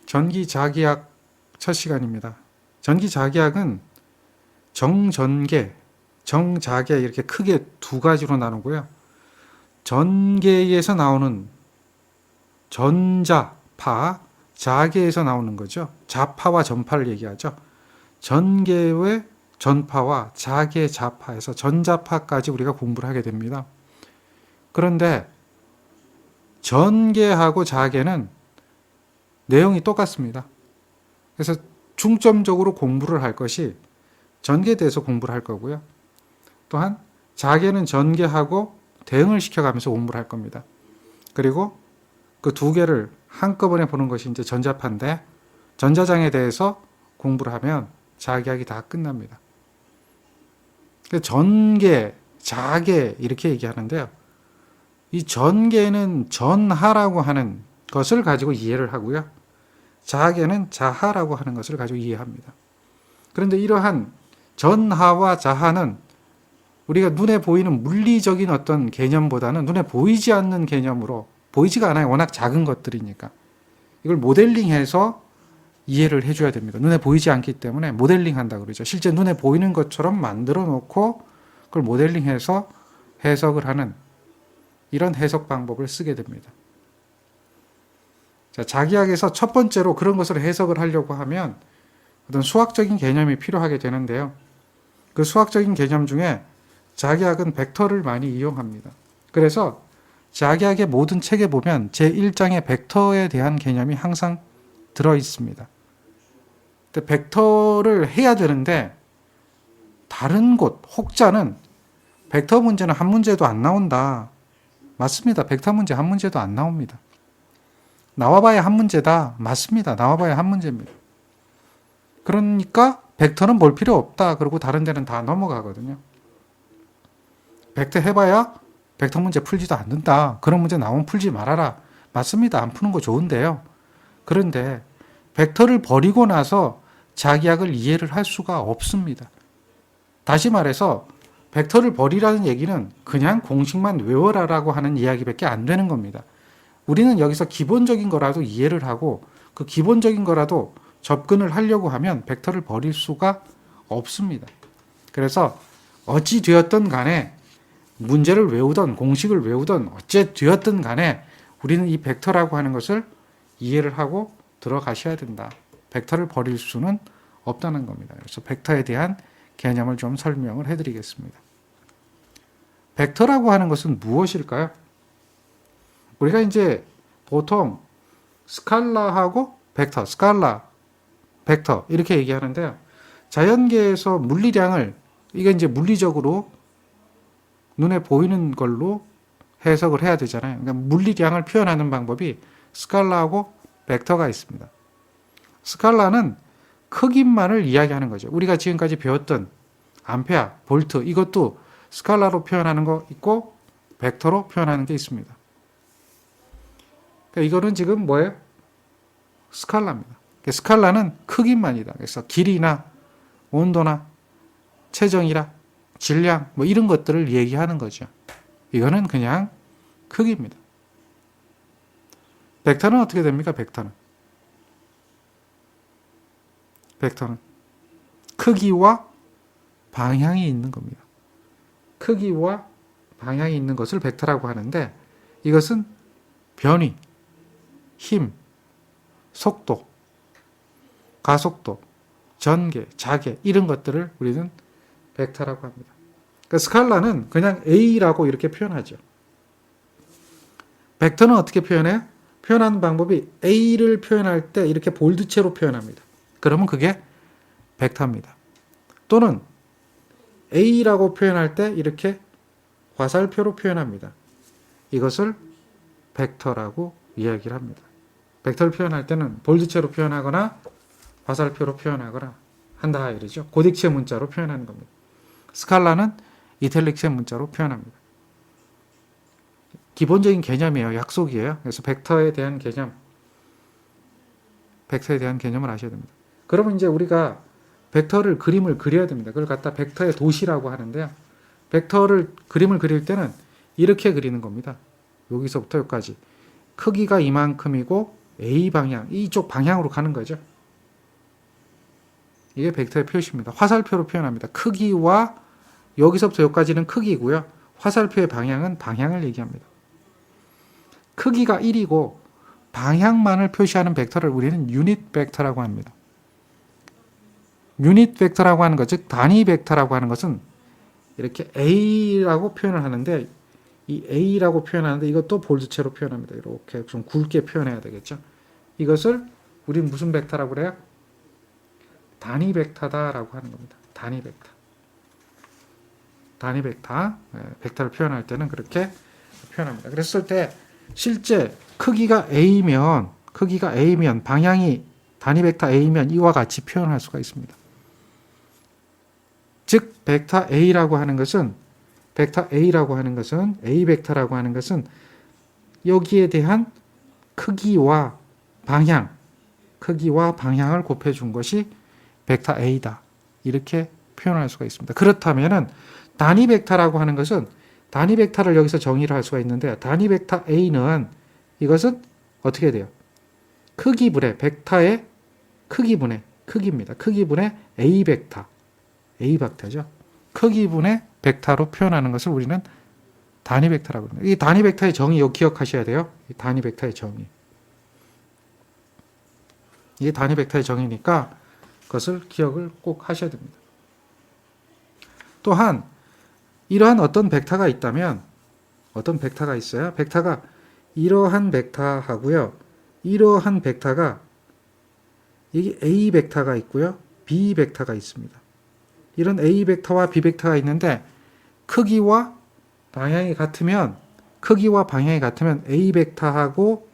전기자기학 첫 시간입니다. 전기자기학은 정전계, 정자계 이렇게 크게 두 가지로 나누고요. 전계에서 나오는 전자파, 자계에서 나오는 거죠. 자파와 전파를 얘기하죠. 전계의 전파와 자계 자파에서 전자파까지 우리가 공부를 하게 됩니다. 그런데 전계하고 자계는 내용이 똑같습니다. 그래서 중점적으로 공부를 할 것이 전계에 대해서 공부를 할 거고요. 또한 자계는 전계하고 대응을 시켜가면서 공부를 할 겁니다. 그리고 그 두 개를 한꺼번에 보는 것이 이제 전자파인데 전자장에 대해서 공부를 하면 자기학이 다 끝납니다. 전계, 자계 이렇게 얘기하는데요. 이 전계는 전하라고 하는 것을 가지고 이해를 하고요. 자계는 자하라고 하는 것을 가지고 이해합니다. 그런데 이러한 전하와 자하는 우리가 눈에 보이는 물리적인 어떤 개념보다는 눈에 보이지 않는 개념으로, 보이지가 않아요. 워낙 작은 것들이니까. 이걸 모델링해서 이해를 해줘야 됩니다. 눈에 보이지 않기 때문에 모델링 한다 그러죠. 실제 눈에 보이는 것처럼 만들어 놓고 그걸 모델링해서 해석을 하는 이런 해석 방법을 쓰게 됩니다. 자, 자기학에서 첫 번째로 그런 것을 해석을 하려고 하면 어떤 수학적인 개념이 필요하게 되는데요. 그 수학적인 개념 중에 자기학은 벡터를 많이 이용합니다. 그래서 자기학의 모든 책에 보면 제1장에 벡터에 대한 개념이 항상 들어 있습니다. 근데 벡터를 해야 되는데 다른 곳, 혹자는 벡터 문제는 한 문제도 안 나온다. 맞습니다. 벡터 문제 한 문제도 안 나옵니다. 나와봐야 한 문제다. 맞습니다. 나와봐야 한 문제입니다. 그러니까 벡터는 볼 필요 없다. 그러고 다른 데는 다 넘어가거든요. 벡터 해봐야 벡터 문제 풀지도 않는다. 그런 문제 나오면 풀지 말아라. 맞습니다. 안 푸는 거 좋은데요. 그런데 벡터를 버리고 나서 자기학을 이해를 할 수가 없습니다. 다시 말해서 벡터를 버리라는 얘기는 그냥 공식만 외워라라고 하는 이야기밖에 안 되는 겁니다. 우리는 여기서 기본적인 거라도 이해를 하고 그 기본적인 거라도 접근을 하려고 하면 벡터를 버릴 수가 없습니다. 그래서 어찌 되었든 간에 문제를 외우던 공식을 외우던 어째 되었든 간에 우리는 이 벡터라고 하는 것을 이해를 하고 들어가셔야 된다. 벡터를 버릴 수는 없다는 겁니다. 그래서 벡터에 대한 개념을 좀 설명을 해드리겠습니다. 벡터라고 하는 것은 무엇일까요? 우리가 이제 보통 스칼라하고 벡터, 스칼라, 벡터 이렇게 얘기하는데요. 자연계에서 물리량을 이게 이제 물리적으로 눈에 보이는 걸로 해석을 해야 되잖아요. 그러니까 물리량을 표현하는 방법이 스칼라하고 벡터가 있습니다. 스칼라는 크기만을 이야기하는 거죠. 우리가 지금까지 배웠던 암페어, 볼트 이것도 스칼라로 표현하는 거 있고 벡터로 표현하는 게 있습니다. 그러니까 이거는 지금 뭐예요? 스칼라입니다. 그러니까 스칼라는 크기만이다. 그래서 길이나 온도나 체정이라 질량 뭐 이런 것들을 얘기하는 거죠. 이거는 그냥 크기입니다. 벡터는 어떻게 됩니까? 벡터는 크기와 방향이 있는 겁니다. 크기와 방향이 있는 것을 벡터라고 하는데 이것은 변위, 힘, 속도, 가속도, 전개, 자개 이런 것들을 우리는 벡터라고 합니다. 그러니까 스칼라는 그냥 A라고 이렇게 표현하죠. 벡터는 어떻게 표현해요? 표현하는 방법이 A를 표현할 때 이렇게 볼드체로 표현합니다. 그러면 그게 벡터입니다. 또는 A라고 표현할 때 이렇게 화살표로 표현합니다. 이것을 벡터라고 이야기를 합니다. 벡터를 표현할 때는 볼드체로 표현하거나 화살표로 표현하거나 한다 이러죠. 고딕체 문자로 표현하는 겁니다. 스칼라는 이탈릭체 문자로 표현합니다. 기본적인 개념이에요. 약속이에요. 그래서 벡터에 대한 개념을 아셔야 됩니다. 그러면 이제 우리가 벡터를 그림을 그려야 됩니다. 그걸 갖다 벡터의 도시라고 하는데요. 벡터를 그림을 그릴 때는 이렇게 그리는 겁니다. 여기서부터 여기까지. 크기가 이만큼이고 A 방향, 이쪽 방향으로 가는 거죠. 이게 벡터의 표시입니다. 화살표로 표현합니다. 크기와 여기서부터 여기까지는 크기고요. 화살표의 방향은 방향을 얘기합니다. 크기가 1이고 방향만을 표시하는 벡터를 우리는 유닛 벡터라고 합니다. 유닛 벡터라고 하는 것, 즉 단위 벡터라고 하는 것은 이렇게 A라고 표현을 하는데, 이 A라고 표현하는데 이것도 볼드체로 표현합니다. 이렇게 좀 굵게 표현해야 되겠죠. 이것을 우리는 무슨 벡터라고 그래요? 단위 벡터다라고 하는 겁니다. 단위 벡터. 단위 벡터. 벡터를 표현할 때는 그렇게 표현합니다. 그랬을 때 실제 크기가 A면 방향이 단위 벡터 A면 이와 같이 표현할 수가 있습니다. 즉 벡터 A라고 하는 것은 A 벡터라고 하는 것은 여기에 대한 크기와 방향을 곱해 준 것이 벡터 A다. 이렇게 표현할 수가 있습니다. 그렇다면은 단위 벡터라고 하는 것은 단위 벡터를 여기서 정의를 할 수가 있는데, 단위 벡터 A는 이것은 어떻게 돼요? 크기분의 벡터의 크기입니다. 크기분의 A 벡터죠. 크기분의 벡터로 표현하는 것을 우리는 단위 벡터라고 합니다. 이 단위 벡터의 정의 여기 기억하셔야 돼요. 이 단위 벡터의 정의. 이게 단위 벡터의 정의니까 그것을 기억을 꼭 하셔야 됩니다. 또한 이러한 어떤 벡터가 있다면, 어떤 벡터가 있어요. 벡터가 이러한 벡터하고요. 이러한 벡터가, 이게 A 벡터가 있고요. B 벡터가 있습니다. 이런 A 벡터와 B 벡터가 있는데 크기와 방향이 같으면 A 벡터하고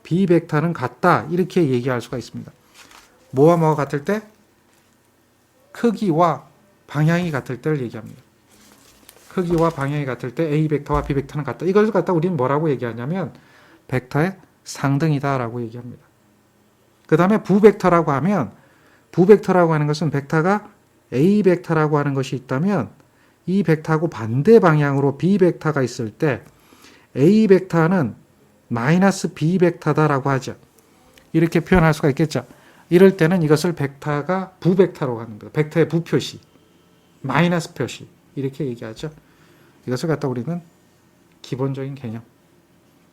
B 벡터는 같다. 이렇게 얘기할 수가 있습니다. 뭐와 뭐가 같을 때? 크기와 방향이 같을 때를 얘기합니다. 크기와 방향이 같을 때 A 벡터와 B 벡터는 같다. 이걸 갖다 우리는 뭐라고 얘기하냐면 벡터의 상등이다라고 얘기합니다. 그 다음에 부벡터라고 하는 것은 벡터가 A 벡터라고 하는 것이 있다면 이 벡터하고 반대 방향으로 B 벡터가 있을 때 A 벡터는 마이너스 B 벡터다라고 하죠. 이렇게 표현할 수가 있겠죠. 이럴 때는 이것을 벡터가 부벡터라고 하는 거예요. 벡터의 부표시, 마이너스 표시 이렇게 얘기하죠. 이것을 갖다 우리는 기본적인 개념,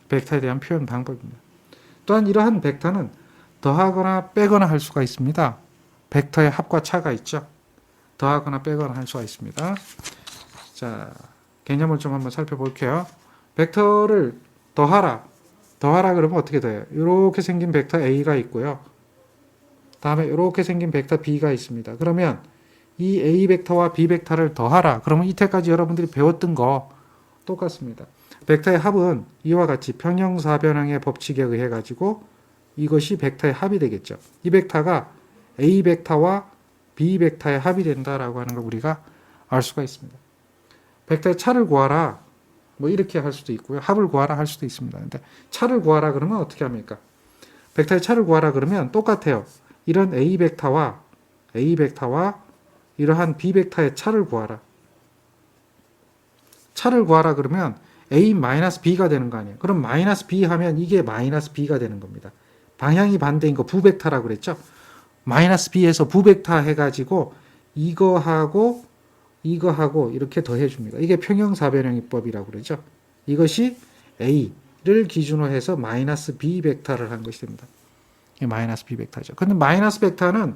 벡터에 대한 표현 방법입니다. 또한 이러한 벡터는 더하거나 빼거나 할 수가 있습니다. 벡터의 합과 차가 있죠. 더하거나 빼거나 할 수가 있습니다. 자, 개념을 좀 한번 살펴볼게요. 벡터를 더하라 그러면 어떻게 돼요? 이렇게 생긴 벡터 A가 있고요. 다음에 이렇게 생긴 벡터 B가 있습니다. 그러면 이 A 벡터와 B 벡터를 더하라. 그러면 이때까지 여러분들이 배웠던 거 똑같습니다. 벡터의 합은 이와 같이 평형사변형의 법칙에 의해 가지고 이것이 벡터의 합이 되겠죠. 이 벡터가 A 벡터와 B 벡터의 합이 된다라고 하는 걸 우리가 알 수가 있습니다. 벡터의 차를 구하라. 뭐 이렇게 할 수도 있고요. 합을 구하라 할 수도 있습니다. 근데 차를 구하라 그러면 어떻게 합니까? 벡터의 차를 구하라 그러면 똑같아요. 이런 A 벡터와 이러한 B 벡터의 차를 구하라. 차를 구하라 그러면 A-B가 되는 거 아니에요. 그럼 마이너스 B 하면 이게 마이너스 B가 되는 겁니다. 방향이 반대인 거 부벡터라고 그랬죠. 마이너스 B에서 부벡터 해가지고 이거하고 이렇게 더해줍니다. 이게 평형사변형이법이라고 그러죠. 이것이 A를 기준으로 해서 마이너스 B 벡터를 한 것이 됩니다. 이게 마이너스 B 벡터죠. 근데 마이너스 벡터는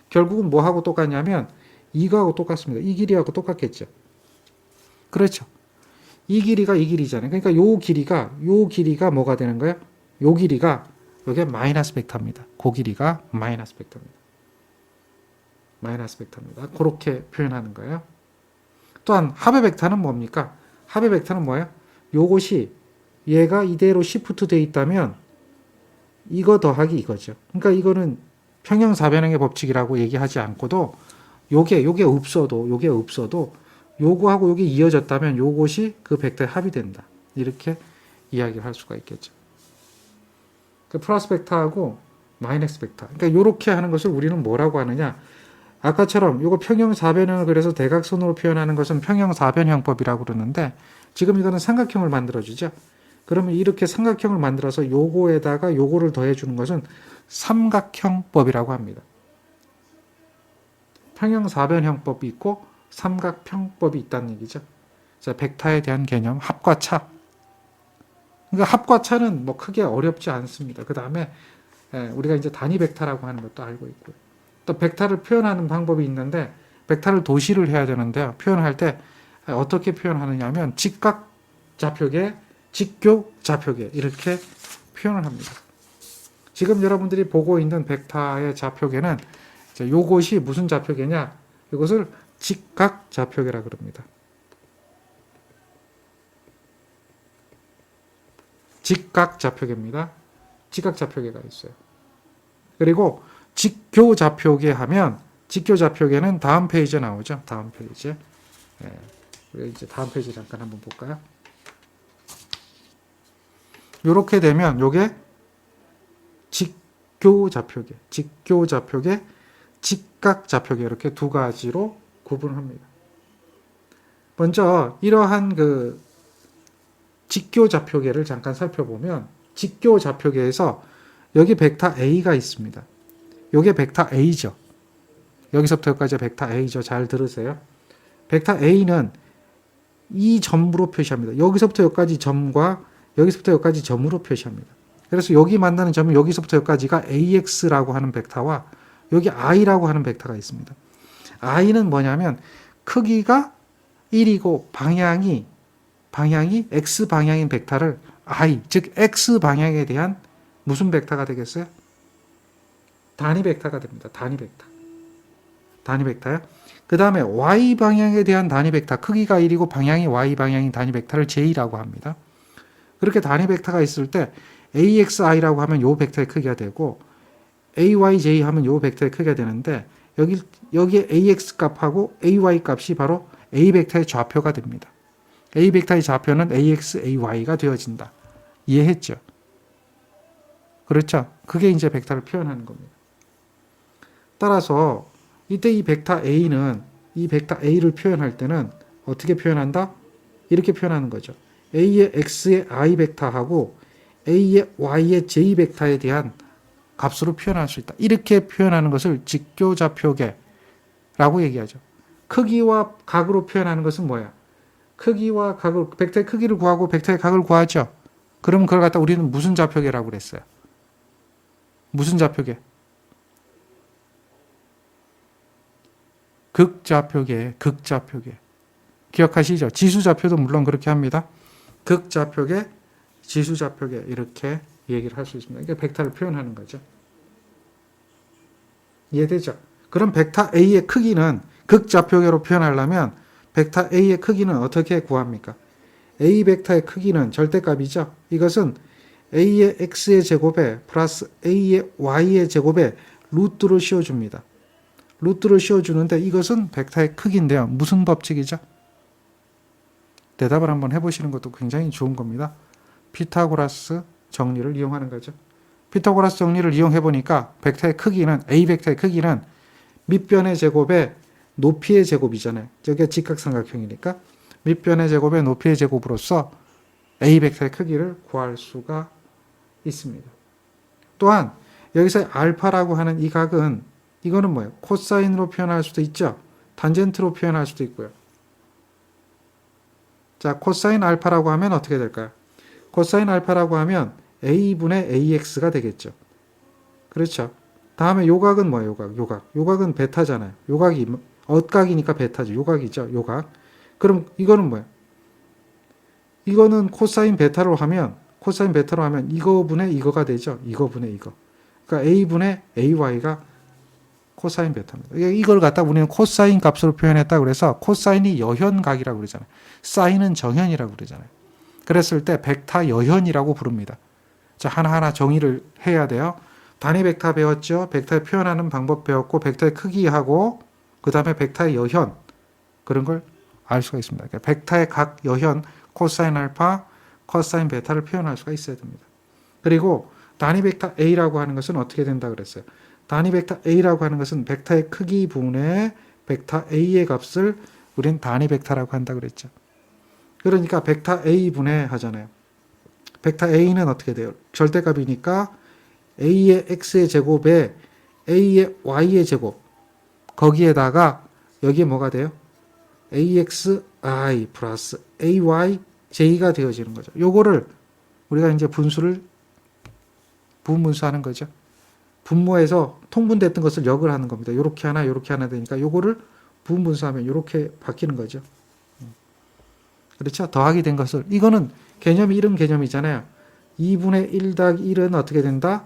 결국은 뭐하고 똑같냐면 이거하고 똑같습니다. 이 길이하고 똑같겠죠. 그렇죠. 이 길이가 이 길이잖아요. 그러니까 요 길이가 뭐가 되는 거예요? 요 길이가 여기 마이너스 벡터입니다. 그 길이가 마이너스 벡터입니다. 그렇게 표현하는 거예요. 또한 합의 벡터는 뭡니까? 합의 벡터는 뭐예요? 요것이 얘가 이대로 시프트 돼 있다면 이거 더하기 이거죠. 그러니까 이거는 평형사변형의 법칙이라고 얘기하지 않고도 요게 없어도 요거하고 요게 이어졌다면 요것이 그 벡터의 합이 된다. 이렇게 이야기를 할 수가 있겠죠. 그 플러스 벡터하고 마이너스 벡터. 그러니까 요렇게 하는 것을 우리는 뭐라고 하느냐? 아까처럼 요거 평형사변형을 그래서 대각선으로 표현하는 것은 평형사변형법이라고 그러는데 지금 이거는 삼각형을 만들어주죠. 그러면 이렇게 삼각형을 만들어서 요거에다가 요거를 더해주는 것은 삼각형법이라고 합니다. 평형사변형법이 있고 삼각형법이 있다는 얘기죠. 자, 벡터에 대한 개념, 합과 차. 그러니까 합과 차는 뭐 크게 어렵지 않습니다. 그 다음에 우리가 이제 단위 벡터라고 하는 것도 알고 있고요. 또 벡터를 표현하는 방법이 있는데 벡터를 도시를 해야 되는데요. 표현할 때 어떻게 표현하느냐 하면 직각 좌표계, 직교 좌표계 이렇게 표현을 합니다. 지금 여러분들이 보고 있는 벡터의 좌표계는 요것이 무슨 좌표계냐? 이것을 직각 좌표계라 그럽니다. 직각 좌표계입니다. 직각 좌표계가 있어요. 그리고 직교 좌표계 하면 직교 좌표계는 다음 페이지에 나오죠. 다음 페이지에. 우리 이제 다음 페이지 잠깐 한번 볼까요? 이렇게 되면 요게 직교 좌표계, 직교 좌표계, 직각 좌표계 이렇게 두 가지로 구분합니다. 먼저 이러한 그 직교 좌표계를 잠깐 살펴보면 직교 좌표계에서 여기 벡터 A가 있습니다. 요게 벡터 A죠. 여기서부터 여기까지 벡터 A죠. 잘 들으세요. 벡터 A는 이 점으로 표시합니다. 여기서부터 여기까지 점과 여기서부터 여기까지 점으로 표시합니다. 그래서 여기 만나는 점은 여기서부터 여기까지가 AX라고 하는 벡터와 여기 I라고 하는 벡터가 있습니다. I는 뭐냐면 크기가 1이고 방향이 X 방향인 벡터를 I, 즉 X 방향에 대한 무슨 벡터가 되겠어요? 단위 벡터가 됩니다. 단위 벡터. 단위 벡터요. 그 다음에 Y 방향에 대한 단위 벡터, 크기가 1이고 방향이 Y 방향인 단위 벡터를 J라고 합니다. 그렇게 단위 벡터가 있을 때 AXI라고 하면 요 벡터의 크기가 되고 AYJ 하면 요 벡터의 크기가 되는데 여기에 AX 값하고 AY 값이 바로 A 벡터의 좌표가 됩니다. A 벡터의 좌표는 AX, AY가 되어진다. 이해했죠? 그렇죠? 그게 이제 벡터를 표현하는 겁니다. 따라서 이때 이 벡터 A는 이 벡터 A를 표현할 때는 어떻게 표현한다? 이렇게 표현하는 거죠. A의 X의 I 벡터하고 A의 Y의 J 벡터에 대한 값으로 표현할 수 있다. 이렇게 표현하는 것을 직교좌표계라고 얘기하죠. 크기와 각으로 표현하는 것은 뭐야? 크기와 각을, 벡터의 크기를 구하고 벡터의 각을 구하죠. 그러면 그걸 갖다 우리는 무슨 좌표계라고 그랬어요? 무슨 좌표계? 극좌표계, 극좌표계. 기억하시죠? 지수좌표도 물론 그렇게 합니다. 극좌표계, 지수좌표계 이렇게 얘기를 할 수 있습니다. 이게 벡터를 표현하는 거죠. 이해되죠? 그럼 벡터 A의 크기는 극좌표계로 표현하려면 벡터 A의 크기는 어떻게 구합니까? A 벡터의 크기는 절대값이죠. 이것은 A의 X의 제곱에 플러스 A의 Y의 제곱에 루트로 씌워줍니다. 루트로 씌워주는데 이것은 벡터의 크기인데요. 무슨 법칙이죠? 대답을 한번 해보시는 것도 굉장히 좋은 겁니다. 피타고라스 정리를 이용하는 거죠. 피타고라스 정리를 이용해보니까 벡터의 크기는 A 벡터의 크기는 밑변의 제곱에 높이의 제곱이잖아요. 여기가 직각삼각형이니까 밑변의 제곱에 높이의 제곱으로서 A 벡터의 크기를 구할 수가 있습니다. 또한 여기서 알파라고 하는 이 각은 이거는 뭐예요? 코사인으로 표현할 수도 있죠. 탄젠트로 표현할 수도 있고요. 자, 코사인 알파라고 하면 어떻게 될까요? 코사인 알파라고 하면 A분의 AX가 되겠죠. 그렇죠. 다음에 요각은 뭐예요? 요각. 요각은 베타잖아요. 요각이 엇각이니까 베타죠. 요각이죠. 요각. 그럼 이거는 뭐예요? 이거는 코사인 베타로 하면 이거분의 이거가 되죠. 이거분의 이거. 그러니까 A분의 AY가 코사인 베타입니다. 이걸 갖다 우리는 코사인 값으로 표현했다 그래서 코사인이 여현각이라고 그러잖아요. 사인은 정현이라고 그러잖아요. 그랬을 때 벡터 여현이라고 부릅니다. 자, 하나하나 정의를 해야 돼요. 단위 벡터 배웠죠. 벡터에 표현하는 방법 배웠고 벡터의 크기하고 그 다음에 벡터의 여현 그런 걸 알 수가 있습니다. 그러니까 벡터의 각 여현 코사인 알파, 코사인 베타를 표현할 수가 있어야 됩니다. 그리고 단위 벡터 A라고 하는 것은 어떻게 된다 그랬어요? 단위 벡터 A라고 하는 것은 벡터의 크기 분의 벡터 A의 값을 우린 단위 벡터라고 한다 그랬죠. 그러니까 벡터 A 분의 하잖아요. 벡터 A는 어떻게 돼요? 절대값이니까 A의 X의 제곱에 A의 Y의 제곱 거기에다가 여기에 뭐가 돼요? AXI 플러스 AYJ가 되어지는 거죠. 요거를 우리가 이제 분수를 부분분수하는 거죠. 분모에서 통분됐던 것을 역을 하는 겁니다. 요렇게 하나 요렇게 하나 되니까 요거를 부분분수하면 요렇게 바뀌는 거죠. 그렇죠? 더하기 된 것을 이거는 개념이 이런 개념이잖아요. 2분의 1 더하기 1은 어떻게 된다?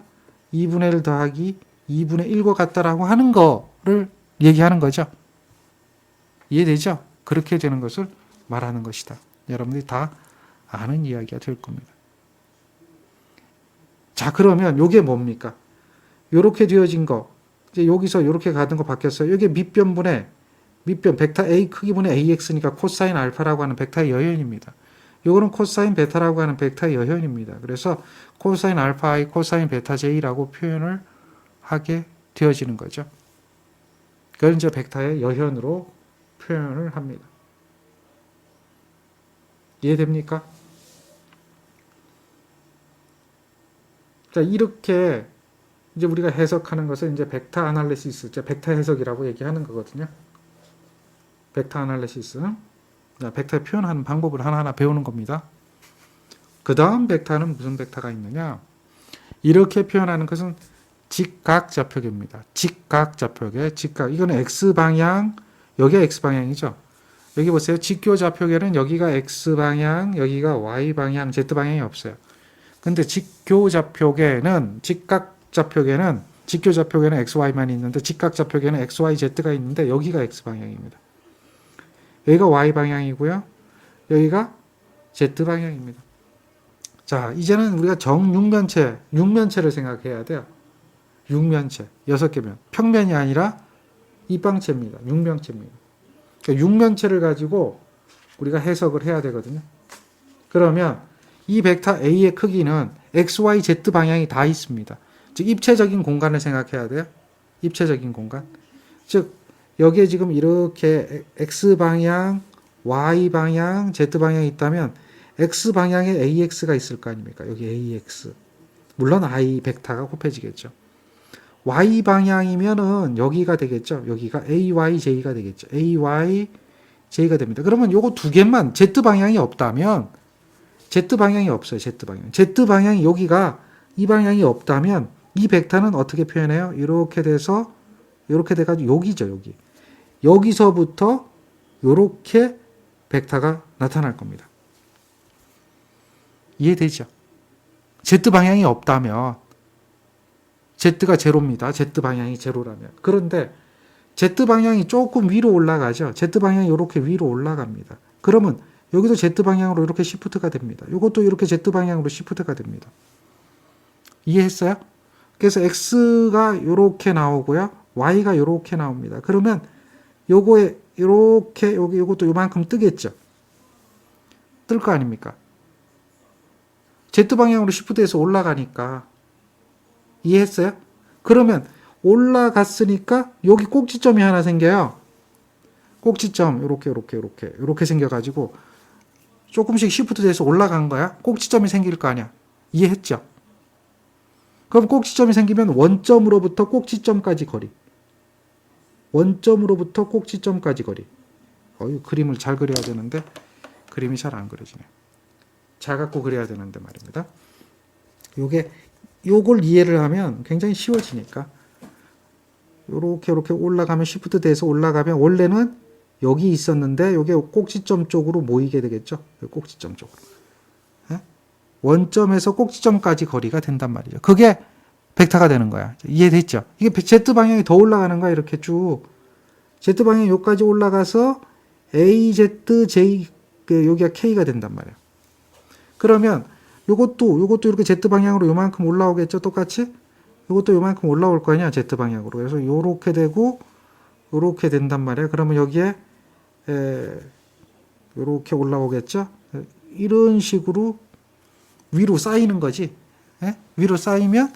2분의 1 더하기 2분의 1과 같다라고 하는 거를 얘기하는 거죠. 이해되죠? 그렇게 되는 것을 말하는 것이다. 여러분들이 다 아는 이야기가 될 겁니다. 자, 그러면 요게 뭡니까? 요렇게 되어진 거, 이제 여기서 요렇게 가는 거 바뀌었어요. 이게 밑변 벡터 A 크기분의 AX니까 코사인 알파라고 하는 벡터의 여현입니다. 요거는 코사인 베타라고 하는 벡터의 여현입니다. 그래서 코사인 알파 I, 코사인 베타 J라고 표현을 하게 되어지는 거죠. 그걸 이제 벡터의 여현으로 표현을 합니다. 이해됩니까? 자, 이렇게 이제 우리가 해석하는 것을 이제 벡터 아날리시스, 벡터 해석이라고 얘기하는 거거든요. 벡터 아날리시스. 자, 벡터 표현하는 방법을 하나하나 배우는 겁니다. 그 다음 벡터는 무슨 벡터가 있느냐? 이렇게 표현하는 것은 직각좌표계입니다. 직각좌표계, 직각. 이거는 X방향, 여기가 X방향이죠. 여기 보세요. 직교좌표계는 여기가 X방향, 여기가 Y방향, Z방향이 없어요. 근데 직교좌표계는, 직각좌표계는, 직교좌표계는 XY만 있는데 직각좌표계는 XY, Z가 있는데 여기가 X방향입니다. 여기가 Y방향이고요. 여기가 Z방향입니다. 자, 이제는 우리가 육면체를 생각해야 돼요. 육면체, 6개면. 평면이 아니라 입방체입니다. 육면체입니다. 그러니까 육면체를 가지고 우리가 해석을 해야 되거든요. 그러면 이 벡터 A의 크기는 X, Y, Z 방향이 다 있습니다. 즉, 입체적인 공간을 생각해야 돼요. 입체적인 공간. 즉, 여기에 지금 이렇게 X방향, Y방향, Z방향이 있다면 X방향에 AX가 있을 거 아닙니까? 여기 AX. 물론 I 벡터가 곱해지겠죠. Y방향이면은 여기가 되겠죠. 여기가 AYJ가 되겠죠. AYJ가 됩니다. 그러면 요거 두 개만 Z방향이 없다면 Z방향이 없어요. Z방향. Z방향이 여기가 이 방향이 없다면 이 벡터는 어떻게 표현해요? 이렇게 돼서 이렇게 돼가지고 여기죠. 여기. 여기서부터 이렇게 벡터가 나타날 겁니다. 이해되죠? Z방향이 없다면 Z가 제로입니다. Z방향이 제로라면. 그런데 Z방향이 조금 위로 올라가죠. Z방향이 이렇게 위로 올라갑니다. 그러면 여기도 Z방향으로 이렇게 시프트가 됩니다. 이것도 이렇게 Z방향으로 시프트가 됩니다. 이해했어요? 그래서 X가 이렇게 나오고요. Y가 이렇게 나옵니다. 그러면 요거에 이렇게 요것도 요만큼 뜨겠죠. 뜰 거 아닙니까? Z방향으로 시프트해서 올라가니까. 이해했어요? 그러면 올라갔으니까 여기 꼭지점이 하나 생겨요. 꼭지점 이렇게 생겨가지고 조금씩 시프트 돼서 올라간 거야. 꼭지점이 생길 거 아니야. 이해했죠? 그럼 꼭지점이 생기면 원점으로부터 꼭지점까지 거리. 원점으로부터 꼭지점까지 거리. 그림을 잘 그려야 되는데 그림이 잘 안 그려지네. 잘 갖고 그려야 되는데 말입니다. 요걸 이해를 하면 굉장히 쉬워지니까 요렇게 올라가면 시프트 돼서 올라가면 원래는 여기 있었는데 요게 꼭지점 쪽으로 모이게 되겠죠. 꼭지점 쪽으로. 원점에서 꼭지점까지 거리가 된단 말이죠. 그게 벡터가 되는 거야. 이해됐죠? 이게 Z방향이 더 올라가는 거야. 이렇게 쭉. Z방향이 여기까지 올라가서 AZJ, 여기가 K가 된단 말이야. 그러면 요것도 이렇게 Z방향으로 요만큼 올라오겠죠. 똑같이. 요것도 요만큼 올라올 거 아니야. Z방향으로. 그래서 요렇게 되고 요렇게 된단 말이야. 그러면 여기에 요렇게 올라오겠죠. 이런 식으로 위로 쌓이는 거지. 위로 쌓이면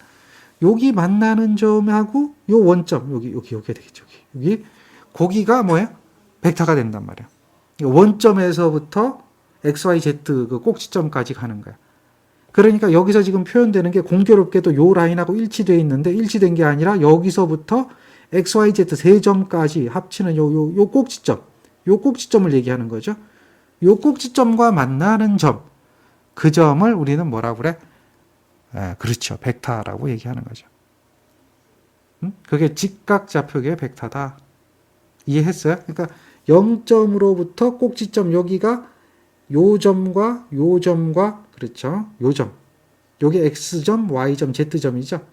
여기 만나는 점하고 요 원점 여기 되겠죠. 거기가 뭐예요? 벡터가 된단 말이야. 원점에서부터 XYZ 그 꼭지점까지 가는 거야. 그러니까 여기서 지금 표현되는 게 공교롭게도 요 라인하고 일치되어 있는데 일치된 게 아니라 여기서부터 XYZ 세 점까지 합치는 요 꼭지점, 요 꼭지점을 얘기하는 거죠. 요 꼭지점과 만나는 점, 그 점을 우리는 뭐라고 그래? 그렇죠. 벡터라고 얘기하는 거죠. 그게 직각좌표계의 벡터다. 이해했어요? 그러니까 0점으로부터 꼭지점 여기가 요 점과 요 점과 그렇죠. 요 점. 요게 X점, Y점, Z점이죠.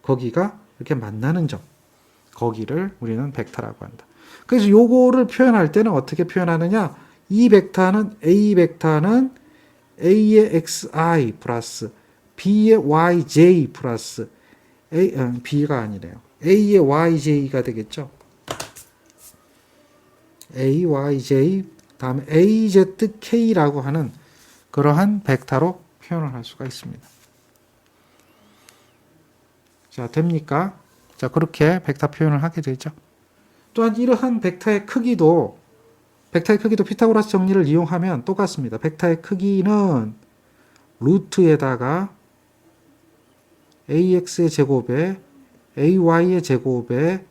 거기가 이렇게 만나는 점. 거기를 우리는 벡터라고 한다. 그래서 요거를 표현할 때는 어떻게 표현하느냐? 이 벡터는 A 벡터는 A의 XI 플러스 B의 YJ 플러스 B가 아니래요. A의 YJ가 되겠죠. A, YJ 다음에 AZK라고 하는 그러한 벡터로 표현을 할 수가 있습니다. 자, 됩니까? 자, 그렇게 벡터 표현을 하게 되죠. 또한 이러한 벡터의 크기도 피타고라스 정리를 이용하면 똑같습니다. 벡터의 크기는 루트에다가 AX의 제곱에 AY의 제곱에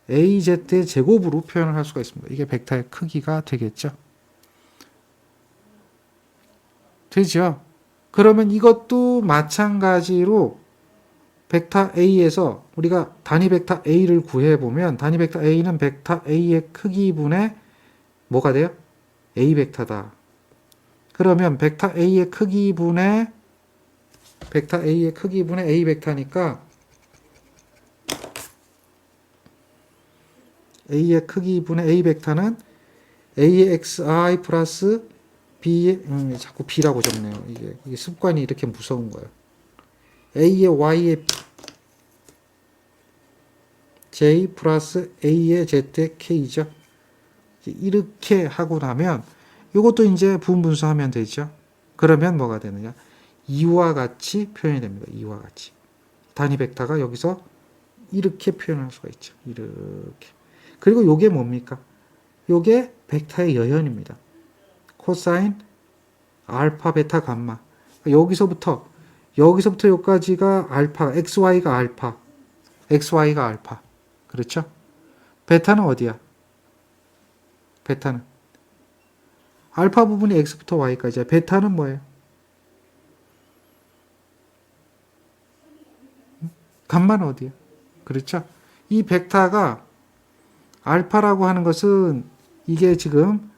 AZ의 제곱으로 표현을 할 수가 있습니다. 이게 벡터의 크기가 되겠죠. 되죠. 그러면 이것도 마찬가지로 벡터 A에서 우리가 단위 벡터 A를 구해보면 단위 벡터 A는 벡터 A의 크기분의 뭐가 돼요? A 벡터다. 그러면 벡터 A의 크기분의 A 벡터니까 A의 크기분의 A 벡터는 A의 XI 플러스 B의 자꾸 B라고 적네요. 이게 습관이 이렇게 무서운 거예요. A의 Y의 J 플러스 A의 Z의 K죠. 이렇게 하고 나면 이것도 이제 부분분수하면 되죠. 그러면 뭐가 되느냐? 이와 같이 표현이 됩니다. 이와 같이. 단위 벡터가 여기서 이렇게 표현할 수가 있죠. 이렇게. 그리고 요게 뭡니까? 요게 벡터의 여현입니다. 코사인 알파, 베타, 감마. 여기서부터 여기까지가 알파, XY가 알파. 그렇죠? 베타는 어디야? 베타는 알파 부분이 X부터 Y까지야. 베타는 뭐예요? 감마는 어디야? 그렇죠? 이 벡터가 알파라고 하는 것은 이게 지금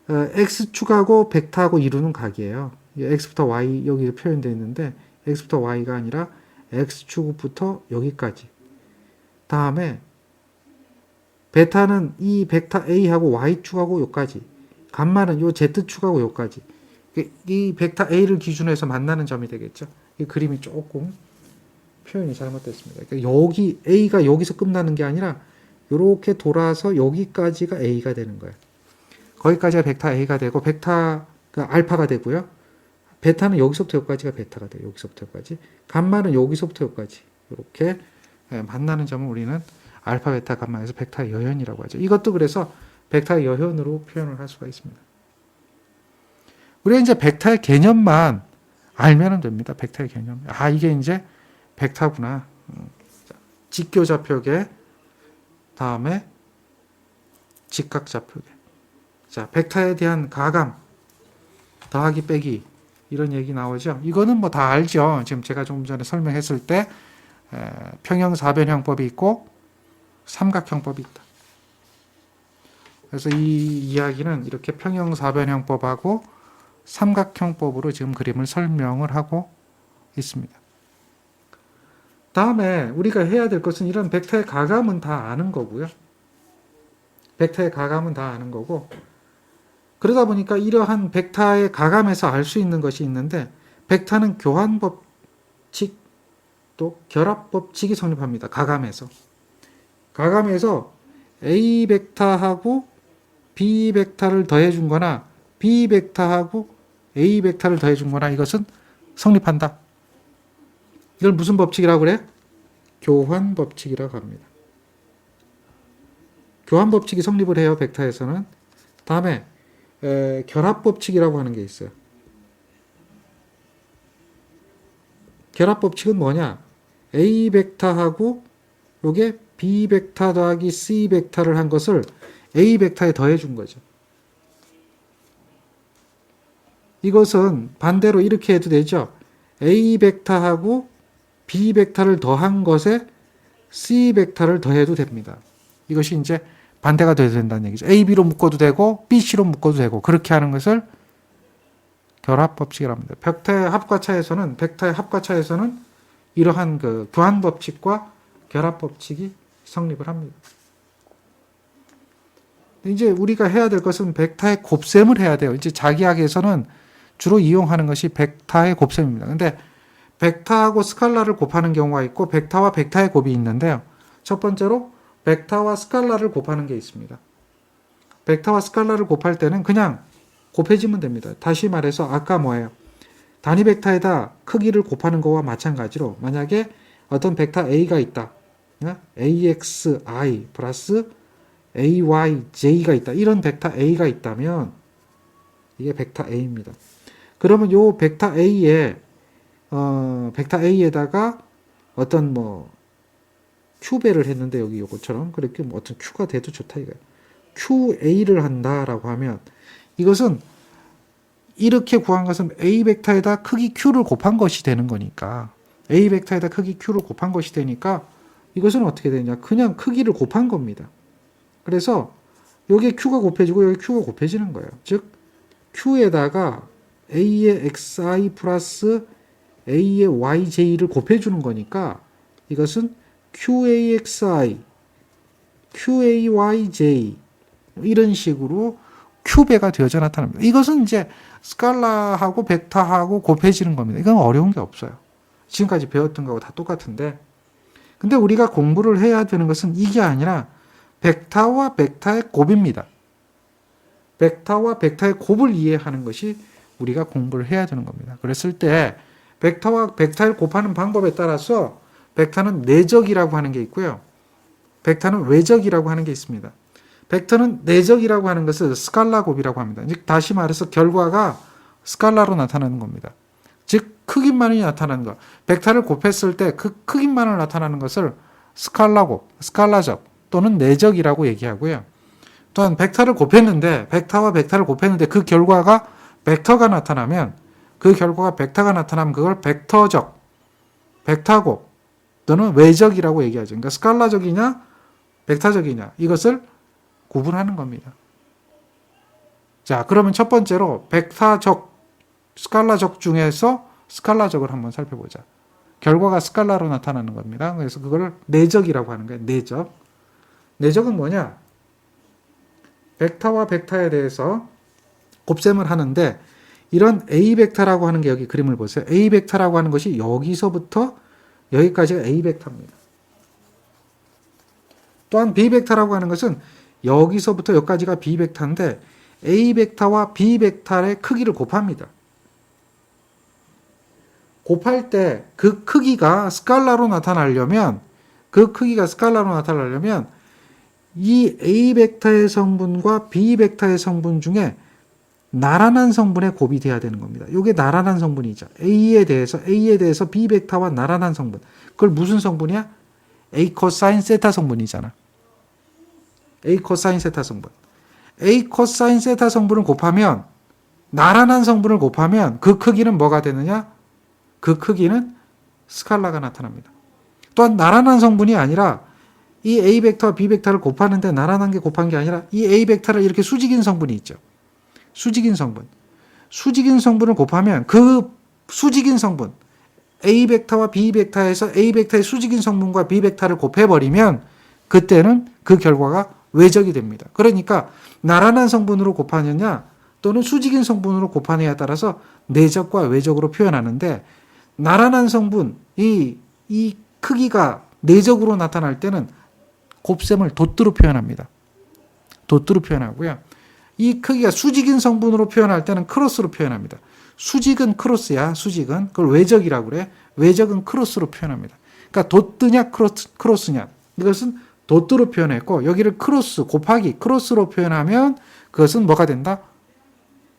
X축하고 벡터하고 이루는 각이에요. X부터 Y 여기 표현되어 있는데 X부터 Y가 아니라 X축부터 여기까지. 다음에 베타는 이 벡터 A하고 Y축하고 여기까지. 감마는 요 Z축하고 여기까지. 이 벡터 A를 기준으로 해서 만나는 점이 되겠죠. 이 그림이 조금 표현이 잘못됐습니다. 그러니까 여기 A가 여기서 끝나는 게 아니라 이렇게 돌아서 여기까지가 A가 되는 거예요. 거기까지가 벡터 A가 되고 벡터가 알파가 되고요. 베타는 여기서부터 여기까지가 베타가 돼요. 여기서부터 여기까지. 감마는 여기서부터 여기까지. 이렇게 만나는 점을 우리는 알파, 베타, 감마에서 벡터의 여현이라고 하죠. 이것도 그래서 벡터의 여현으로 표현을 할 수가 있습니다. 우리가 이제 벡터의 개념만 알면 됩니다. 벡터의 개념. 아, 이게 이제 벡터구나. 직교좌표계, 다음에 직각좌표계. 자, 벡터에 대한 가감, 더하기 빼기 이런 얘기 나오죠. 이거는 뭐 다 알죠. 지금 제가 조금 전에 설명했을 때 평형사변형법이 있고 삼각형법이 있다. 그래서 이 이야기는 이렇게 평형사변형법하고 삼각형법으로 지금 그림을 설명을 하고 있습니다. 다음에 우리가 해야 될 것은 이런 벡터의 가감은 다 아는 거고요. 벡터의 가감은 다 아는 거고, 그러다 보니까 이러한 벡터의 가감에서 알 수 있는 것이 있는데, 벡터는 교환법칙 또 결합법칙이 성립합니다. 가감에서 A 벡터하고 B 벡터를 더해준 거나 B 벡터하고 A 벡터를 더해준 거나 이것은 성립한다. 이걸 무슨 법칙이라고 그래? 교환법칙이라고 합니다. 교환법칙이 성립을 해요. 벡터에서는. 다음에 결합법칙이라고 하는 게 있어요. 결합 법칙은 뭐냐? A 벡터하고 요게 B 벡터 더하기 C 벡터를 한 것을 A 벡터에 더해 준 거죠. 이것은 반대로 이렇게 해도 되죠. A 벡터하고 B 벡터를 더한 것에 C 벡터를 더해도 됩니다. 이것이 이제 반대가 돼야 된다는 얘기죠. A, B로 묶어도 되고 B, C로 묶어도 되고 그렇게 하는 것을 결합 법칙이라고 합니다. 벡터의 합과차에서는 이러한 그 교환 법칙과 결합 법칙이 성립을 합니다. 이제 우리가 해야 될 것은 벡터의 곱셈을 해야 돼요. 이제 자기학에서는 주로 이용하는 것이 벡터의 곱셈입니다. 근데 벡터하고 스칼라를 곱하는 경우가 있고 벡터와 벡터의 곱이 있는데요. 첫 번째로 벡터와 스칼라를 곱하는 게 있습니다. 벡터와 스칼라를 곱할 때는 그냥 곱해지면 됩니다. 다시 말해서 아까 뭐예요? 단위 벡터에다 크기를 곱하는 거와 마찬가지로 만약에 어떤 벡터 A가 있다. AXI 플러스 AYJ가 있다. 이런 벡터 A가 있다면 이게 벡터 A입니다. 그러면 요 벡터 A에다가 어떤 뭐 Q배를 했는데 여기 요것처럼 그렇게 뭐 어떤 Q가 돼도 좋다 이거예요. QA를 한다라고 하면 이것은 이렇게 구한 것은 A 벡터에다 크기 Q를 곱한 것이 되는 거니까 A 벡터에다 크기 Q를 곱한 것이 되니까 이것은 어떻게 되냐? 그냥 크기를 곱한 겁니다. 그래서 여기에 Q가 곱해지고 여기 Q가 곱해지는 거예요. 즉 Q에다가 A의 XI 플러스 A의 YJ를 곱해주는 거니까 이것은 QAXI, QAYJ 이런 식으로 Q배가 되어져 나타납니다. 이것은 이제 스칼라하고 벡터하고 곱해지는 겁니다. 이건 어려운 게 없어요. 지금까지 배웠던 거하고 다 똑같은데 근데 우리가 공부를 해야 되는 것은 이게 아니라 벡터와 벡터의 곱입니다. 벡터와 벡터의 곱을 이해하는 것이 우리가 공부를 해야 되는 겁니다. 그랬을 때 벡터와 벡터를 곱하는 방법에 따라서 벡터는 내적이라고 하는 게 있고요. 벡터는 외적이라고 하는 게 있습니다. 벡터는 내적이라고 하는 것을 스칼라 곱이라고 합니다. 즉 다시 말해서 결과가 스칼라로 나타나는 겁니다. 즉 크기만이 나타나는 것. 벡터를 곱했을 때 그 크기만을 나타나는 것을 스칼라 곱, 스칼라적 또는 내적이라고 얘기하고요. 또한 벡터를 곱했는데 벡터와 벡터를 곱했는데 그 결과가 벡터가 나타나면 그걸 벡터적, 벡터곱 또는 외적이라고 얘기하죠. 그러니까 스칼라적이냐 벡터적이냐 이것을 구분하는 겁니다. 자, 그러면 첫 번째로 벡터적, 스칼라적 중에서 스칼라적을 한번 살펴보자. 결과가 스칼라로 나타나는 겁니다. 그래서 그거를 내적이라고 하는 거예요. 내적. 내적은 뭐냐? 벡터와 벡터에 대해서 곱셈을 하는데 이런 A 벡터라고 하는 게 여기 그림을 보세요. A 벡터라고 하는 것이 여기서부터 여기까지가 A 벡터입니다. 또한 B 벡터라고 하는 것은 여기서부터 여기까지가 B 벡터인데 A 벡터와 B 벡터의 크기를 곱합니다. 곱할 때 그 크기가 스칼라로 나타나려면 이 A 벡터의 성분과 B 벡터의 성분 중에 나란한 성분의 곱이 돼야 되는 겁니다. 이게 나란한 성분이죠. A에 대해서 B 벡터와 나란한 성분. 그걸 무슨 성분이야? A 코사인 세타 성분이잖아. A 코사인 세타 성분. A 코사인 세타 성분을 곱하면 나란한 성분을 곱하면 그 크기는 뭐가 되느냐? 그 크기는 스칼라가 나타납니다. 또한 나란한 성분이 아니라 이 A 벡터와 B 벡터를 곱하는데 나란한 게 곱한 게 아니라 이 A 벡터를 이렇게 수직인 성분이 있죠. 수직인 성분을 곱하면 그 수직인 성분 A 벡터와 B 벡터에서 A 벡터의 수직인 성분과 B 벡터를 곱해버리면 그때는 그 결과가 외적이 됩니다. 그러니까 나란한 성분으로 곱하느냐 또는 수직인 성분으로 곱하느냐에 따라서 내적과 외적으로 표현하는데 나란한 성분, 이 크기가 내적으로 나타날 때는 곱셈을 돛으로 표현합니다. 돛으로 표현하고요. 이 크기가 수직인 성분으로 표현할 때는 크로스로 표현합니다. 수직은 크로스야. 수직은. 그걸 외적이라고 그래. 외적은 크로스로 표현합니다. 그러니까 돛드냐 크로스냐. 이것은 돛으로 표현했고 여기를 크로스 곱하기 크로스로 표현하면 그것은 뭐가 된다?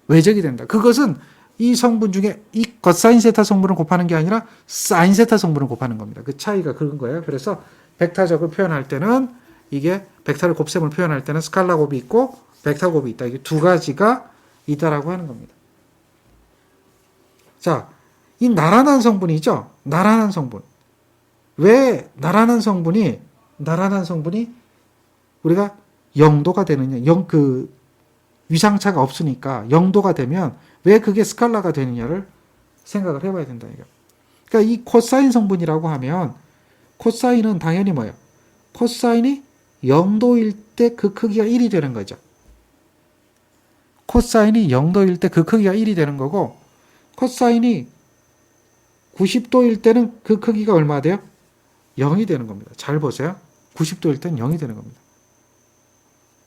외적이 된다. 그것은 이 성분 중에 이 거사인 세타 성분을 곱하는 게 아니라 사인 세타 성분을 곱하는 겁니다. 그 차이가 그런 거예요. 그래서 벡터적을 표현할 때는 이게 벡터를 곱셈을 표현할 때는 스칼라 곱이 있고 벡터 곱이 있다. 이게 두 가지가 있다라고 하는 겁니다. 자, 이 나란한 성분이죠. 나란한 성분. 왜 나란한 성분이 우리가 0도가 되느냐? 위상차가 없으니까 0도가 되면 왜 그게 스칼라가 되느냐를 생각을 해봐야 된다. 이거. 그러니까 이 코사인 성분이라고 하면 코사인은 당연히 뭐예요? 코사인이 0도일 때 그 크기가 1이 되는 거죠. 코사인이 0도일 때 그 크기가 1이 되는 거고 코사인이 90도일 때는 그 크기가 얼마 돼요? 0이 되는 겁니다. 잘 보세요. 90도일 때는 0이 되는 겁니다.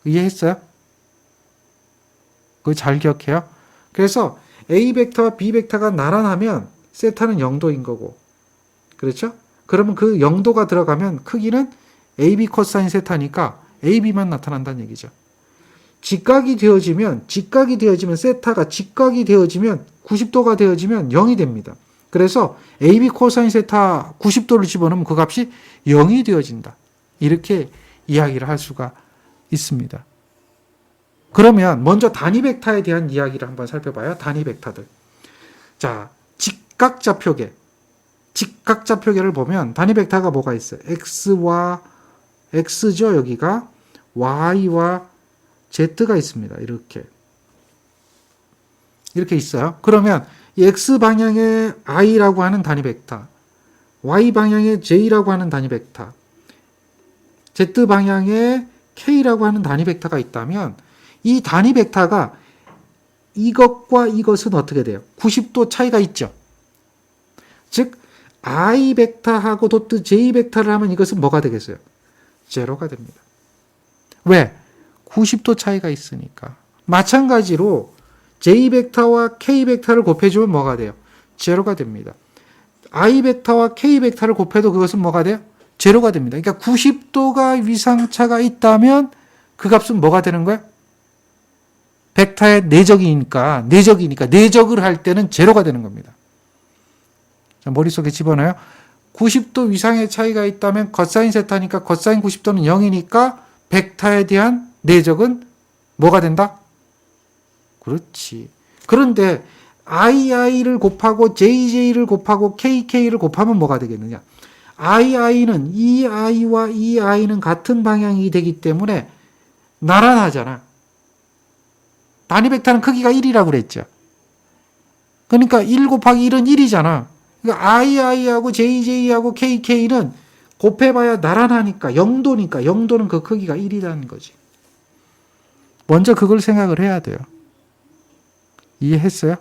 이해했어요? 그거 잘 기억해요. 그래서 A 벡터와 B 벡터가 나란하면 세타는 0도인 거고 그렇죠? 그러면 그 0도가 들어가면 크기는 AB 코사인 세타니까 AB만 나타난다는 얘기죠. 직각이 되어지면 세타가 직각이 되어지면 90도가 되어지면 0이 됩니다. 그래서 AB 코사인 세타 90도를 집어넣으면 그 값이 0이 되어진다. 이렇게 이야기를 할 수가 있습니다. 그러면 먼저 단위 벡터에 대한 이야기를 한번 살펴봐요. 단위 벡터들. 자, 직각좌표계를 보면 단위 벡터가 뭐가 있어요? X와 X죠, 여기가. Y와 Z가 있습니다. 이렇게 있어요. 그러면 이 X방향의 I라고 하는 단위 벡터, Y방향의 J라고 하는 단위 벡터, Z방향의 K라고 하는 단위 벡터가 있다면 이 단위 벡터가 이것과 이것은 어떻게 돼요? 90도 차이가 있죠. 즉 I 벡터하고 도트 J 벡터를 하면 이것은 뭐가 되겠어요? 제로가 됩니다. 왜? 90도 차이가 있으니까. 마찬가지로 J 벡터와 K 벡터를 곱해주면 뭐가 돼요? 제로가 됩니다. I 벡터와 K 벡터를 곱해도 그것은 뭐가 돼요? 제로가 됩니다. 그러니까 90도가 위상차가 있다면 그 값은 뭐가 되는 거예요? 벡터의 내적이니까 내적을 할 때는 제로가 되는 겁니다. 자, 머릿속에 집어넣어요. 90도 위상의 차이가 있다면 거사인 세타니까 거사인 90도는 0이니까 벡터에 대한 내적은 뭐가 된다? 그렇지. 그런데 II를 곱하고 JJ를 곱하고 KK를 곱하면 뭐가 되겠느냐? II는 이 I와 이 I는 같은 방향이 되기 때문에 나란하잖아. 단위 벡터는 크기가 1이라고 그랬죠. 그러니까 1 곱하기 1은 1이잖아. 그러니까 II하고 JJ하고 KK는 곱해봐야 나란하니까 0도는 그 크기가 1이라는 거지. 먼저 그걸 생각을 해야 돼요. 이해했어요?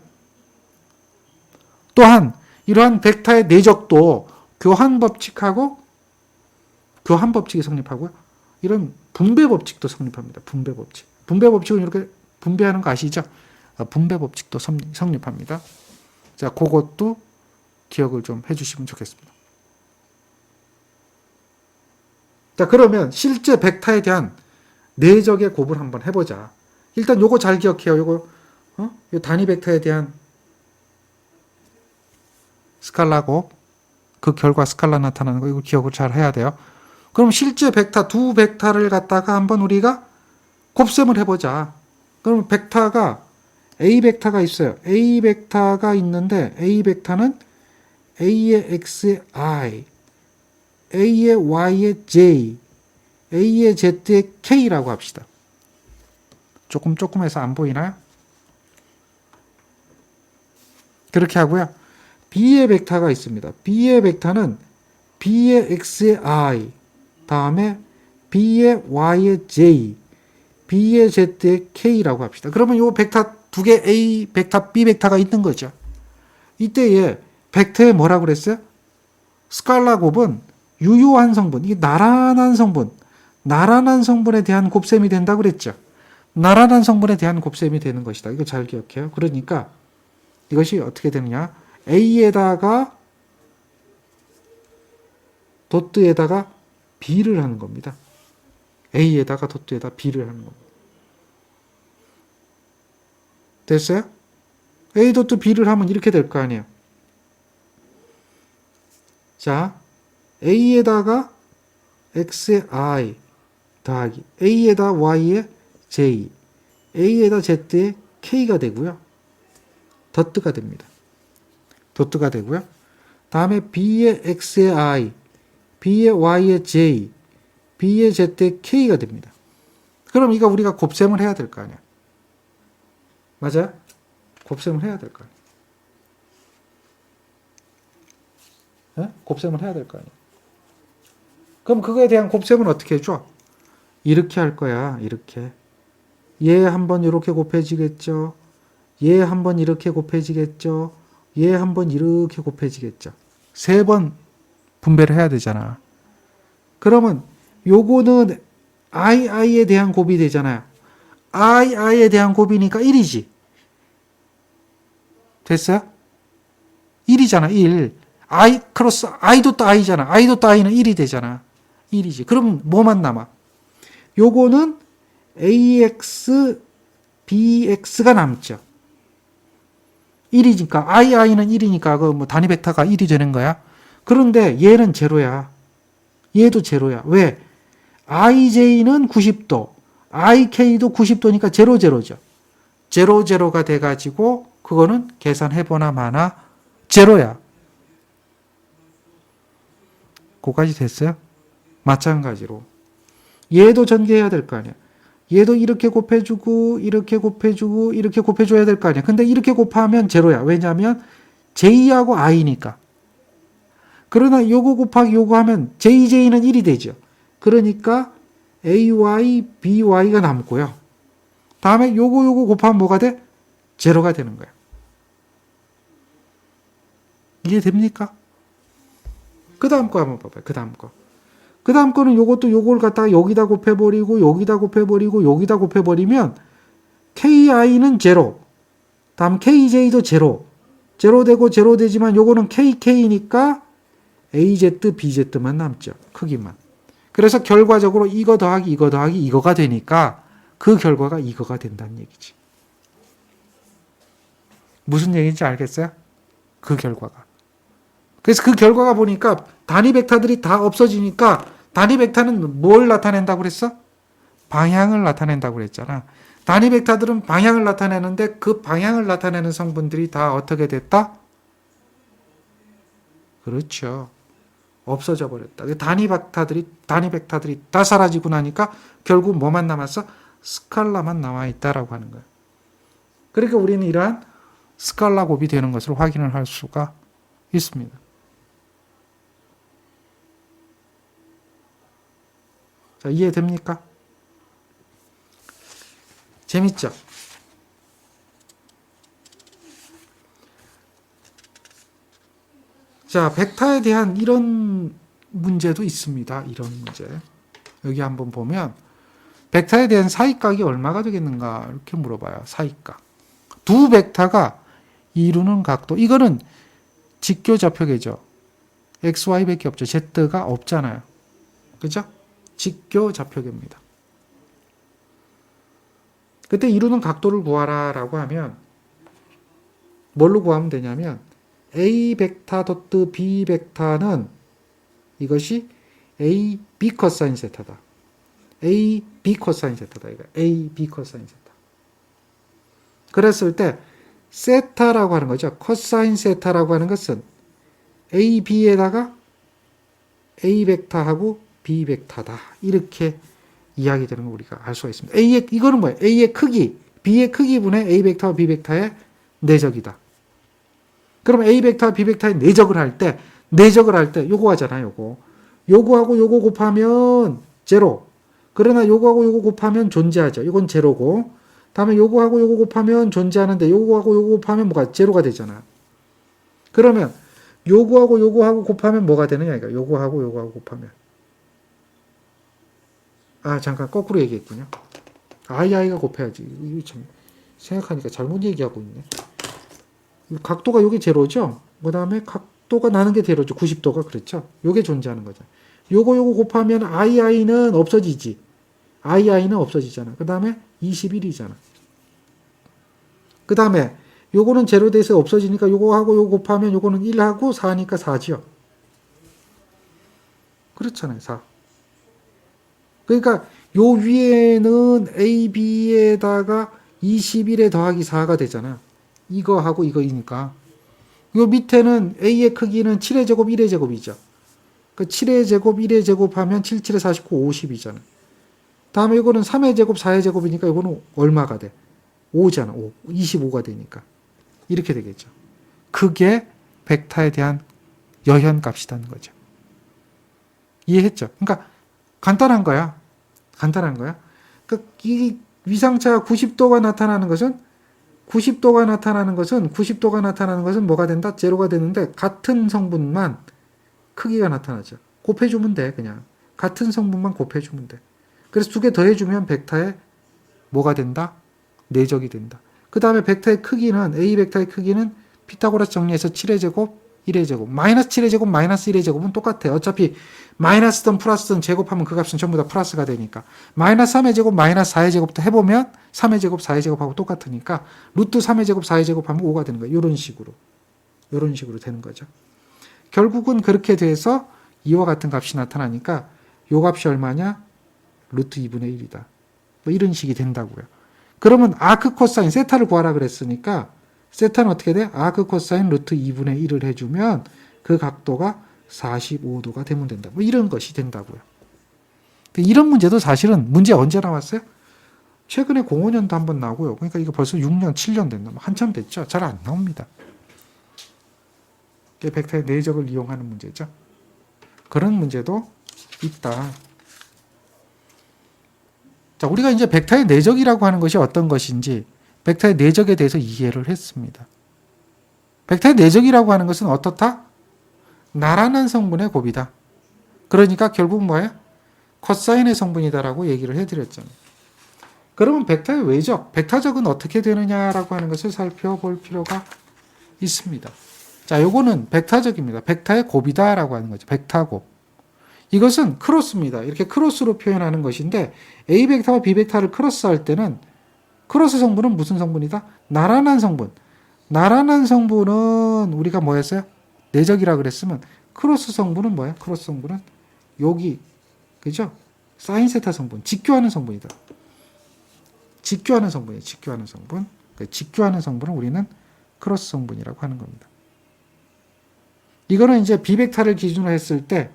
또한 이러한 벡터의 내적도 교환 법칙이 성립하고요. 이런 분배 법칙도 성립합니다. 분배 법칙은 이렇게 분배하는 거 아시죠? 분배 법칙도 성립합니다. 자, 그것도 기억을 좀 해주시면 좋겠습니다. 자, 그러면 실제 벡터에 대한 내적의 곱을 한번 해보자. 일단 요거 잘 기억해요. 요 단위 벡터에 대한 스칼라 곱, 그 결과 스칼라 나타나는 거, 이거 기억을 잘 해야 돼요. 그럼 실제 벡터, 두 벡터를 갖다가 한번 우리가 곱셈을 해보자. 그럼 벡터가, A 벡터가 있어요. A 벡터가 있는데, A 벡터는 A의 X의 I, A의 Y의 J, A의 Z의 K라고 합시다. 조금해서 안 보이나요? 그렇게 하고요. B의 벡터가 있습니다. B의 벡터는 B의 X의 I, 다음에 B의 Y의 J, B의 Z의 K라고 합시다. 그러면 이 벡터 두 개 A 벡터, B 벡터가 있는 거죠. 이때에 벡터에 뭐라고 그랬어요? 스칼라 곱은 유효한 성분, 이 나란한 성분에 대한 곱셈이 된다고 그랬죠. 나란한 성분에 대한 곱셈이 되는 것이다. 이거 잘 기억해요. 그러니까 이것이 어떻게 되느냐? A에다가 도트에다가 B를 하는 겁니다. A에다가 도트에다 B를 하는 겁니다. 됐어요? A 도트 B를 하면 이렇게 될 거 아니에요. 자, A에다가 X의 I 더하기 A에다 Y의 J, A에다 Z의 K가 되고요. 더트가 됩니다. 도트가 되고요. 다음에 B의 X의 I, B의 Y의 J, B의 Z의 K가 됩니다. 그럼 이거 우리가 곱셈을 해야 될 거 아니야. 맞아요? 곱셈을 해야 될 거 아니야. 네? 곱셈을 해야 될 거 아니야. 그럼 그거에 대한 곱셈은 어떻게 해줘? 이렇게 할 거야. 이렇게. 얘 한번 이렇게 곱해지겠죠. 얘 한번 이렇게 곱해지겠죠. 얘 한번 이렇게 곱해지겠죠. 3번 분배를 해야 되잖아. 그러면 요거는 i에 대한 곱이 되잖아요. i에 대한 곱이니까 1이지. 됐어요? 1이잖아. 1. i 크로스 i도 또 i잖아. i도 또 i는 1이 되잖아. 1이지. 그럼 뭐만 남아? 요거는 ax, bx가 남죠. 1이니까 i는 1이니까 그 뭐 단위 벡터가 1이 되는 거야. 그런데 얘는 제로야. 얘도 제로야. 왜? ij는 90도, ik도 90도니까 제로 제로죠. 제로 제로가 돼가지고 그거는 계산해보나 마나 제로야. 그거까지 됐어요? 마찬가지로 얘도 전개해야 될 거 아니야. 얘도 이렇게 곱해주고 이렇게 곱해주고 이렇게 곱해줘야 될 거 아니야. 근데 이렇게 곱하면 제로야. 왜냐하면 j하고 i니까. 그러나 요거 곱하기 요거 하면 jj는 1이 되죠. 그러니까 ay, by가 남고요. 다음에 요거 곱하면 뭐가 돼? 제로가 되는 거야. 이해됩니까? 그 다음 거 한번 봐봐요. 그 다음 거. 그 다음 거는 요것도 요걸 갖다가 여기다 곱해버리고 여기다 곱해버리고 여기다 곱해버리면 ki는 제로. 다음 kj도 제로. 제로 되고 제로 되지만 요거는 kk니까 az, bz만 남죠. 크기만. 그래서 결과적으로 이거 더하기 이거 더하기 이거가 되니까 그 결과가 이거가 된다는 얘기지. 무슨 얘기인지 알겠어요? 그 결과가. 그래서 그 결과가 보니까 단위 벡터들이 다 없어지니까 단위 벡터는 뭘 나타낸다고 그랬어? 방향을 나타낸다고 그랬잖아. 단위 벡터들은 방향을 나타내는데 그 방향을 나타내는 성분들이 다 어떻게 됐다? 그렇죠. 없어져 버렸다. 단위 벡터들이 다 사라지고 나니까 결국 뭐만 남았어? 스칼라만 남아 있다라고 하는 거야. 그러니까 우리는 이러한 스칼라 곱이 되는 것을 확인을 할 수가 있습니다. 자, 이해됩니까? 재밌죠? 자, 벡터에 대한 이런 문제도 있습니다. 이런 문제. 여기 한번 보면 벡터에 대한 사이각이 얼마가 되겠는가 이렇게 물어봐요. 사이각. 두 벡터가 이루는 각도. 이거는 직교좌표계죠. XY밖에 없죠. Z가 없잖아요. 그죠? 직교좌표계입니다. 그때 이루는 각도를 구하라 라고 하면 뭘로 구하면 되냐면 A 벡터 도트 B 벡터는 이것이 A B 코사인 세타다. A B 코사인 세타다. 이거 A B 코사인 세타. 그랬을 때 세타라고 하는 거죠. 코사인 세타라고 하는 것은 A B에다가 A 벡터하고 B 벡터다. 이렇게 이야기되는 거 우리가 알 수가 있습니다. A의 이거는 뭐예요? A의 크기, B의 크기분의 A 벡터와 B 벡터의 내적이다. 그럼 A 벡터와 B 벡터의 내적을 할 때 요거 하잖아요. 요거하고 요거 곱하면 제로. 그러나 요거하고 요거 곱하면 존재하죠. 이건 제로고. 다음에 요거하고 요거 곱하면 존재하는데 요거하고 요거 곱하면 뭐가 제로가 되잖아. 그러면 요거하고 요거하고 곱하면 뭐가 되느냐 이거. 요거하고 요거하고 곱하면. 아, 잠깐 거꾸로 얘기했군요. i가 곱해야지. 이거 참 생각하니까 잘못 얘기하고 있네. 각도가 여기 제로죠? 그 다음에 각도가 나는 게 제로죠. 90도가 그렇죠? 요게 존재하는 거죠. 요거 곱하면 i는 없어지지. i는 없어지잖아. 그 다음에 21이잖아. 그 다음에 요거는 제로 돼서 없어지니까 요거하고 요거 곱하면 요거는 1하고 4니까 4지요. 그렇잖아요. 4. 그러니까 요 위에는 A, B에다가 21에 더하기 4가 되잖아. 이거하고 이거이니까. 요 밑에는 A의 크기는 7의 제곱, 1의 제곱이죠. 그 7의 제곱, 1의 제곱 하면 7, 7에 49, 50이잖아. 다음에 이거는 3의 제곱, 4의 제곱이니까 이거는 얼마가 돼? 5잖아. 5. 25가 되니까. 이렇게 되겠죠. 그게 벡터에 대한 여현값이라는 거죠. 이해했죠? 그러니까 간단한 거야. 간단한 거야. 그러니까 이 위상차가 90도가 나타나는 것은 90도가 나타나는 것은 뭐가 된다? 제로가 되는데 같은 성분만 크기가 나타나죠. 곱해주면 돼. 그냥 같은 성분만 곱해주면 돼. 그래서 두 개 더해주면 벡터에 뭐가 된다? 내적이 된다. 그 다음에 벡터의 크기는 A 벡터의 크기는 피타고라스 정리해서 7의 제곱, 1의 제곱. 마이너스 7의 제곱, 마이너스 1의 제곱은 똑같아요. 어차피 마이너스든 플러스든 제곱하면 그 값은 전부 다 플러스가 되니까. 마이너스 3의 제곱, 마이너스 4의 제곱도 해보면 3의 제곱, 4의 제곱하고 똑같으니까 루트 3의 제곱, 4의 제곱하면 5가 되는 거예요. 이런 식으로. 이런 식으로 되는 거죠. 결국은 그렇게 돼서 이와 같은 값이 나타나니까 요 값이 얼마냐? 루트 2분의 1이다. 뭐 이런 식이 된다고요. 그러면 아크 코사인 세타를 구하라 그랬으니까 세타는 어떻게 돼? 아크 코사인 루트 2분의 1을 해주면 그 각도가 45도가 되면 된다. 뭐 이런 것이 된다고요. 이런 문제도 사실은 문제 언제 나왔어요? 최근에 05년도 한번 나오고요. 그러니까 이거 벌써 6년, 7년 됐나? 한참 됐죠. 잘 안 나옵니다. 이게 벡터의 내적을 이용하는 문제죠. 그런 문제도 있다. 자, 우리가 이제 벡터의 내적이라고 하는 것이 어떤 것인지 벡터의 내적에 대해서 이해를 했습니다. 벡터의 내적이라고 하는 것은 어떻다? 나란한 성분의 곱이다. 그러니까 결국 뭐예요? 코사인의 성분이다라고 얘기를 해드렸잖아요. 그러면 벡터의 외적, 벡터적은 어떻게 되느냐라고 하는 것을 살펴볼 필요가 있습니다. 자, 요거는 벡터적입니다. 벡터의 곱이다라고 하는 거죠. 벡터 곱. 이것은 크로스입니다. 이렇게 크로스로 표현하는 것인데 A 벡터와 B 벡터를 크로스할 때는 크로스 성분은 무슨 성분이다? 나란한 성분. 나란한 성분은 우리가 뭐였어요? 내적이라 그랬으면 크로스 성분은 뭐야? 크로스 성분은 여기 그죠? 사인 세타 성분, 직교하는 성분이다. 직교하는 성분이에요. 직교하는 성분. 직교하는 성분은 우리는 크로스 성분이라고 하는 겁니다. 이거는 이제 B 벡터를 기준으로 했을 때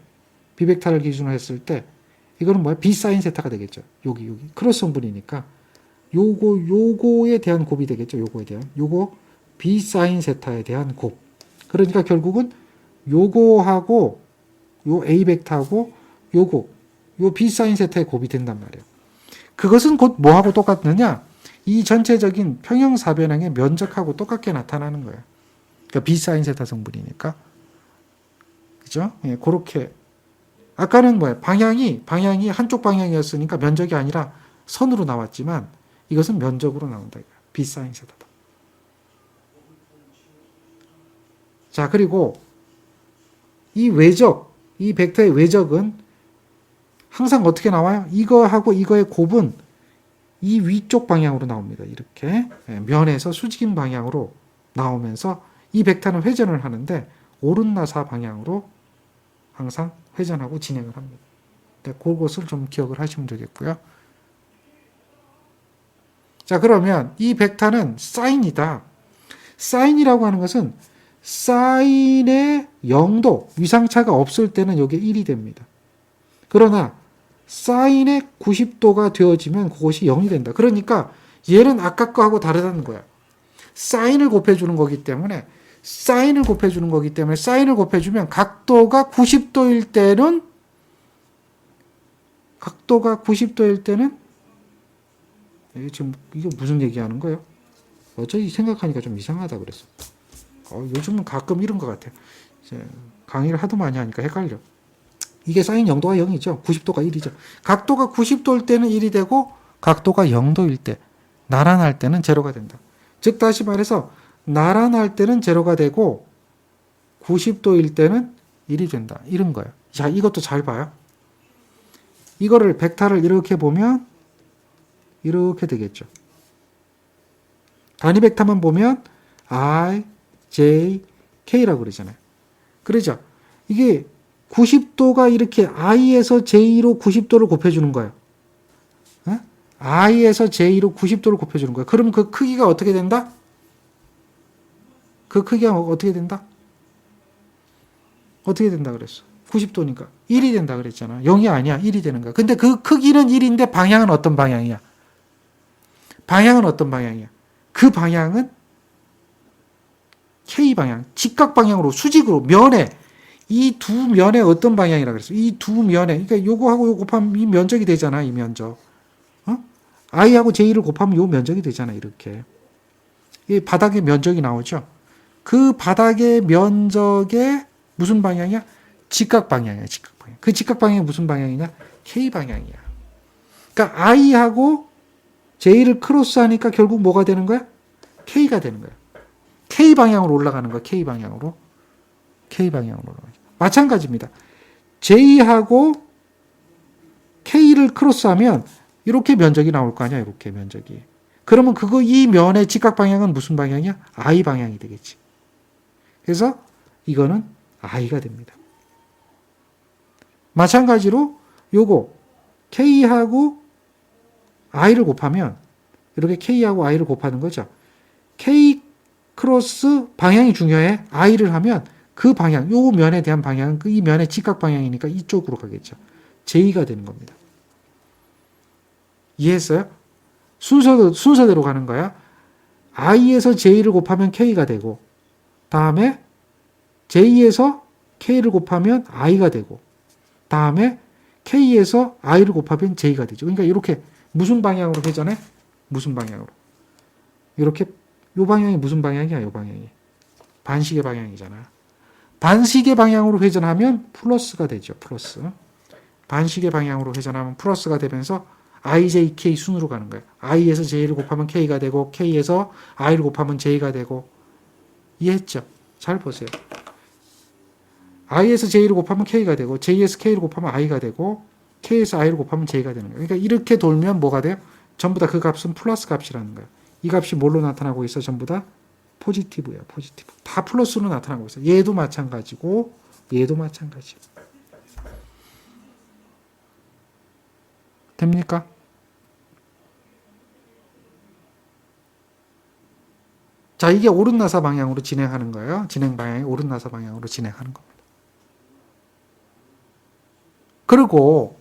이거는 뭐야? B 사인 세타가 되겠죠. 여기 크로스 성분이니까 요거에 대한 곱이 되겠죠. 요거 B 사인 세타에 대한 곱. 그러니까 결국은 요거하고 요 A 벡터하고 요 B 사인 세타의 곱이 된단 말이에요. 그것은 곧 뭐하고 똑같느냐? 이 전체적인 평형사변형의 면적하고 똑같게 나타나는 거예요. 그러니까 B 사인 세타 성분이니까. 그죠? 예, 그렇게. 아까는 뭐예요? 방향이 한쪽 방향이었으니까 면적이 아니라 선으로 나왔지만 이것은 면적으로 나온다. B 사인 세타다. 자, 그리고 이 외적, 이 벡터의 외적은 항상 어떻게 나와요? 이거하고 이거의 곱은 이 위쪽 방향으로 나옵니다. 이렇게 면에서 수직인 방향으로 나오면서 이 벡터는 회전을 하는데 오른나사 방향으로 항상 회전하고 진행을 합니다. 그것을 좀 기억을 하시면 되겠고요. 자, 그러면 이 벡터는 사인이다. 사인이라고 하는 것은 사인의 0도, 위상차가 없을 때는 이게 1이 됩니다. 그러나 사인의 90도가 되어지면 그것이 0이 된다. 그러니까 얘는 아까 거하고 다르다는 거야. 사인을 곱해주는 거기 때문에 사인을 곱해주면 각도가 90도일 때는 지금 이게 무슨 얘기하는 거예요? 어차피 생각하니까 좀 이상하다 그랬어. 요즘은 가끔 이런 것 같아요. 강의를 하도 많이 하니까 헷갈려. 이게 사인 0도가 0이죠. 90도가 1이죠. 각도가 90도일 때는 1이 되고 각도가 0도일 때, 나란할 때는 제로가 된다. 즉 다시 말해서 나란할 때는 제로가 되고 90도일 때는 1이 된다. 이런 거예요. 자, 이것도 잘 봐요. 이거를 벡터를 이렇게 보면 이렇게 되겠죠. 단위 벡터만 보면 I, J, K라고 그러잖아요. 그러죠? 이게 90도가 이렇게 I에서 J로 90도를 곱해주는 거예요. 어? I에서 J로 90도를 곱해주는 거예요. 그럼 그 크기가 어떻게 된다? 그 크기가 어떻게 된다? 어떻게 된다 그랬어? 90도니까 1이 된다 그랬잖아. 0이 아니야. 1이 되는 거야. 근데 그 크기는 1인데 방향은 어떤 방향이야? 방향은 어떤 방향이야? 그 방향은 K방향, 직각 방향으로, 수직으로, 면에, 이 두 면에 어떤 방향이라 그랬어? 이 두 면에, 그러니까 요거하고 요거 곱하면 이 면적이 되잖아, 이 면적. 어? I하고 J를 곱하면 요 면적이 되잖아, 이렇게. 이 바닥의 면적이 나오죠? 그 바닥의 면적의 무슨 방향이야? 직각 방향이야, 직각 방향. 그 직각 방향이 무슨 방향이냐? K 방향이야. 그러니까 I하고 J를 크로스하니까 결국 뭐가 되는 거야? K가 되는 거야. K 방향으로 올라가는 거야. K 방향으로. K 방향으로 올라가죠. 마찬가지입니다. J하고 K를 크로스하면 이렇게 면적이 나올 거 아니야. 이렇게 면적이. 그러면 그거 이 면의 직각 방향은 무슨 방향이야? I 방향이 되겠지. 그래서 이거는 I가 됩니다. 마찬가지로 요거 K하고 I를 곱하면 이렇게 K하고 I를 곱하는 거죠. K 크로스 방향이 중요해. I를 하면 그 방향, 요 면에 대한 방향은 이 면의 직각 방향이니까 이쪽으로 가겠죠. J가 되는 겁니다. 이해했어요? 순서대로 가는 거야. I에서 J를 곱하면 K가 되고, 다음에 J에서 K를 곱하면 I가 되고, 다음에 K에서 I를 곱하면 J가 되죠. 그러니까 이렇게 무슨 방향으로 회전해? 무슨 방향으로? 이렇게 요 방향이 무슨 방향이야? 요 방향이. 반시계 방향이잖아. 반시계 방향으로 회전하면 플러스가 되죠. 플러스. 반시계 방향으로 회전하면 플러스가 되면서 IJK 순으로 가는 거예요. I에서 J를 곱하면 K가 되고 K에서 I를 곱하면 J가 되고 이해했죠? 잘 보세요. I에서 J를 곱하면 K가 되고 J에서 K를 곱하면 I가 되고 K에서 I를 곱하면 J가 되는 거예요. 그러니까 이렇게 돌면 뭐가 돼요? 전부 다 그 값은 플러스 값이라는 거예요. 이 값이 뭘로 나타나고 있어? 전부 다 포지티브야. 포지티브. 다 플러스로 나타나고 있어. 얘도 마찬가지고 얘도 마찬가지. 됩니까? 자, 이게 오른나사 방향으로 진행하는 거예요. 진행 방향이 오른나사 방향으로 진행하는 겁니다. 그리고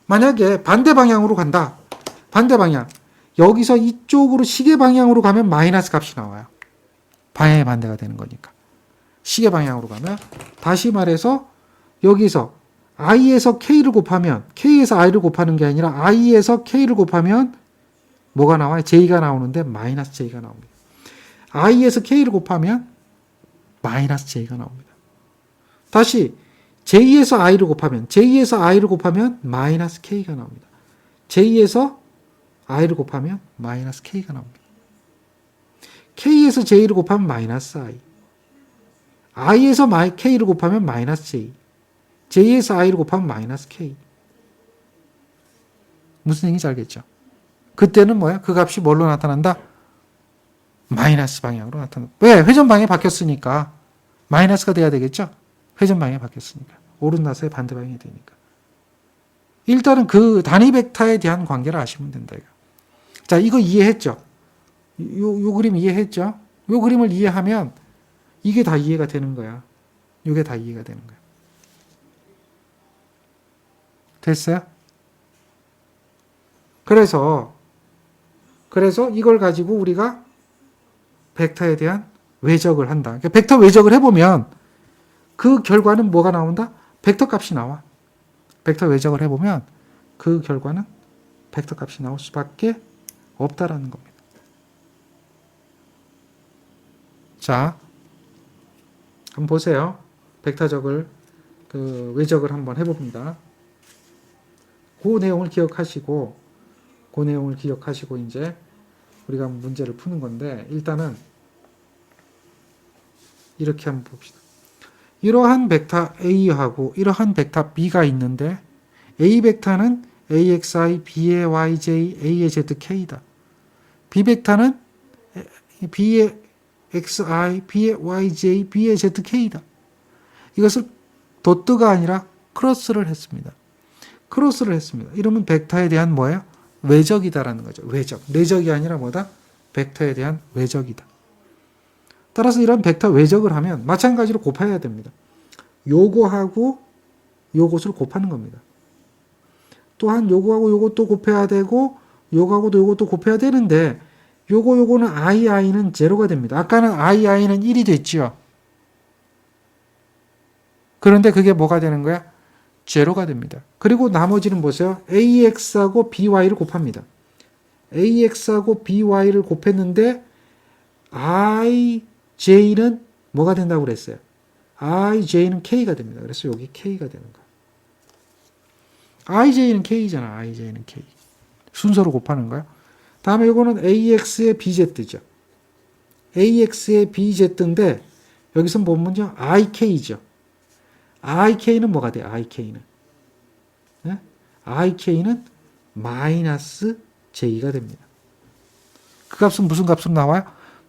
만약에 반대 방향으로 간다. 반대 방향. 여기서 이쪽으로 시계 방향으로 가면 마이너스 값이 나와요. 방향의 반대가 되는 거니까. 시계 방향으로 가면 다시 말해서 여기서 I에서 K를 곱하면 K에서 I를 곱하는 게 아니라 I에서 K를 곱하면 뭐가 나와요? J가 나오는데 마이너스 J가 나옵니다. I에서 K를 곱하면 마이너스 J가 나옵니다. 다시 J에서 I를 곱하면 J에서 I를 곱하면 마이너스 K가 나옵니다. J에서 I를 곱하면 마이너스 K가 나옵니다. K에서 J를 곱하면 마이너스 I. I에서 K를 곱하면 마이너스 J. J에서 I를 곱하면 마이너스 K. 무슨 얘기인지 알겠죠? 그때는 뭐야? 그 값이 뭘로 나타난다? 마이너스 방향으로 나타난다. 왜? 회전 방향이 바뀌었으니까. 마이너스가 돼야 되겠죠? 회전 방향이 바뀌었으니까. 오른나사의 반대 방향이 되니까. 일단은 그 단위 벡터에 대한 관계를 아시면 된다. 이거. 자, 이거 이해했죠? 요 그림 이해했죠? 요 그림을 이해하면 이게 다 이해가 되는 거야. 이게 다 이해가 되는 거야. 됐어요? 그래서 이걸 가지고 우리가 벡터에 대한 외적을 한다. 그러니까 벡터 외적을 해보면 그 결과는 뭐가 나온다? 벡터 값이 나와. 벡터 외적을 해보면 그 결과는 벡터 값이 나올 수밖에 없다라는 겁니다. 자, 한번 보세요. 벡터적을 외적을 한번 해봅니다. 그 내용을 기억하시고 이제 우리가 문제를 푸는 건데 일단은 이렇게 한번 봅시다. 이러한 벡터 A하고 이러한 벡터 B가 있는데 A 벡터는 AXI, B의 YJ, A의 ZK다. B 벡터는 B의 xi, b의 yj, b의 zk다. 이것을 도트가 아니라 크로스를 했습니다. 크로스를 했습니다. 이러면 벡터에 대한 뭐예요? 외적이다라는 거죠. 외적. 내적이 아니라 뭐다? 벡터에 대한 외적이다. 따라서 이런 벡터 외적을 하면 마찬가지로 곱해야 됩니다. 요거하고 요것을 곱하는 겁니다. 또한 요거하고 요것도 곱해야 되고 요거하고도 요것도 곱해야 되는데 요거는 i는 제로가 됩니다. 아까는 i는 1이 됐죠. 그런데 그게 뭐가 되는 거야? 제로가 됩니다. 그리고 나머지는 보세요. ax하고 by를 곱합니다. ax하고 by를 곱했는데 ij는 뭐가 된다고 그랬어요? ij는 k가 됩니다. 그래서 여기 k가 되는 거예요. ij는 k잖아. ij는 k. 순서로 곱하는 거야. 다음에 이거는 ax의 bz죠. ax의 bz인데 여기서 보면요. ik죠. ik는 뭐가 돼요? ik는. 네? ik는 마이너스 j가 됩니다. 그 값은 무슨 값으로 나와요?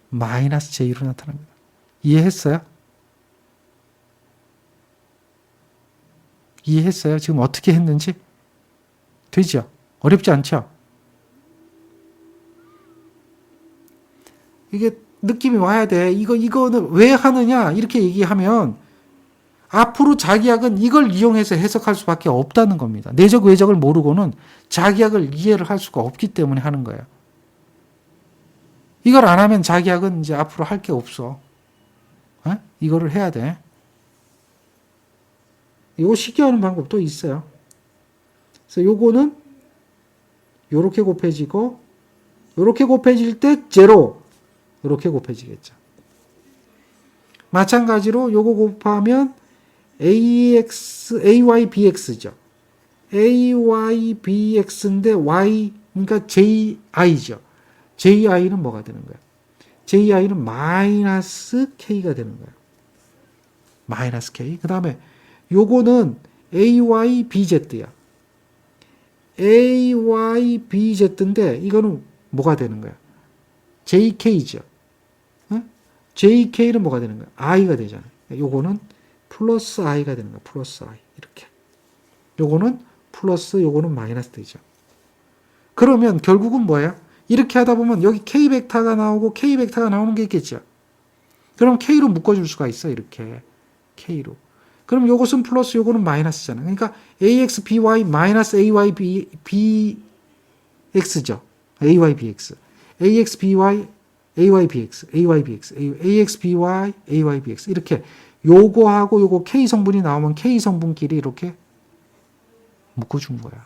마이너스 j로 나타납니다. 이해했어요? 이해했어요? 지금 어떻게 했는지? 되죠? 어렵지 않죠? 이게 느낌이 와야 돼. 이거는 왜 하느냐? 이렇게 얘기하면 앞으로 자기학은 이걸 이용해서 해석할 수밖에 없다는 겁니다. 내적, 외적을 모르고는 자기학을 이해를 할 수가 없기 때문에 하는 거예요. 이걸 안 하면 자기학은 이제 앞으로 할 게 없어. 이거를 해야 돼. 이거 쉽게 하는 방법도 있어요. 그래서 요거는 요렇게 곱해지고 요렇게 곱해질 때 제로 요렇게 곱해지겠죠. 마찬가지로 요거 곱하면 ay bx죠. ay bx인데 y 그러니까 ji죠. ji는 뭐가 되는 거야? ji는 마이너스 k가 되는 거야. 마이너스 k. 그 다음에 요거는 ay bz야. ay bz인데 이거는 뭐가 되는 거야? jk죠. jk는 뭐가 되는 거야? i가 되잖아요. 요거는 플러스 i가 되는 거야. 플러스 i. 이렇게. 요거는 플러스 요거는 마이너스 되죠. 그러면 결국은 뭐예요? 이렇게 하다 보면 여기 k 벡터가 나오고 k 벡터가 나오는 게 있겠죠. 그럼 k로 묶어줄 수가 있어. 이렇게. k로. 그럼 요것은 플러스 요거는 마이너스잖아요. 그러니까 ax by 마이너스 ay bx죠. ay bx. ax by ay bx, ay bx, ax by ay bx 이렇게 요거하고 요거 k 성분이 나오면 k 성분끼리 이렇게 묶어준 거야.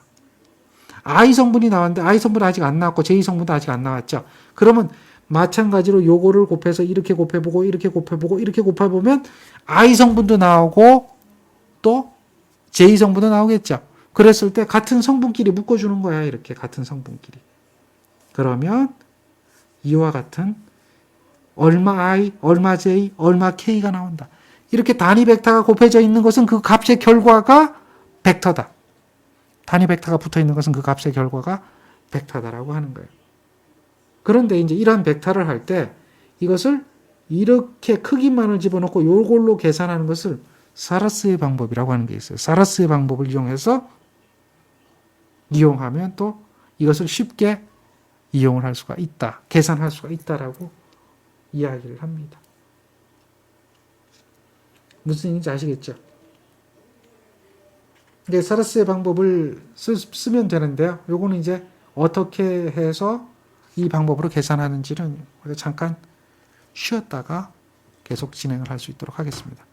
I 성분이 나왔는데 I 성분은 아직 안 나왔고 J 성분도 아직 안 나왔죠. 그러면 마찬가지로 요거를 곱해서 이렇게 곱해보고 이렇게 곱해보고 이렇게 곱해보면 I 성분도 나오고 또 J 성분도 나오겠죠. 그랬을 때 같은 성분끼리 묶어주는 거야. 이렇게 같은 성분끼리. 그러면 이와 같은 얼마 I, 얼마 J, 얼마 K가 나온다. 이렇게 단위 벡터가 곱해져 있는 것은 그 값의 결과가 벡터다. 단위 벡터가 붙어 있는 것은 그 값의 결과가 벡터다라고 하는 거예요. 그런데 이제 이러한 벡터를 할 때 이것을 이렇게 크기만을 집어넣고 요걸로 계산하는 것을 사라스의 방법이라고 하는 게 있어요. 사라스의 방법을 이용하면 또 이것을 쉽게 이용을 할 수가 있다. 계산할 수가 있다라고 이야기를 합니다. 무슨 얘기인지 아시겠죠? 이게 사라스의 방법을 쓰면 되는데요. 요거는 이제 어떻게 해서 이 방법으로 계산하는지는 잠깐 쉬었다가 계속 진행을 할 수 있도록 하겠습니다.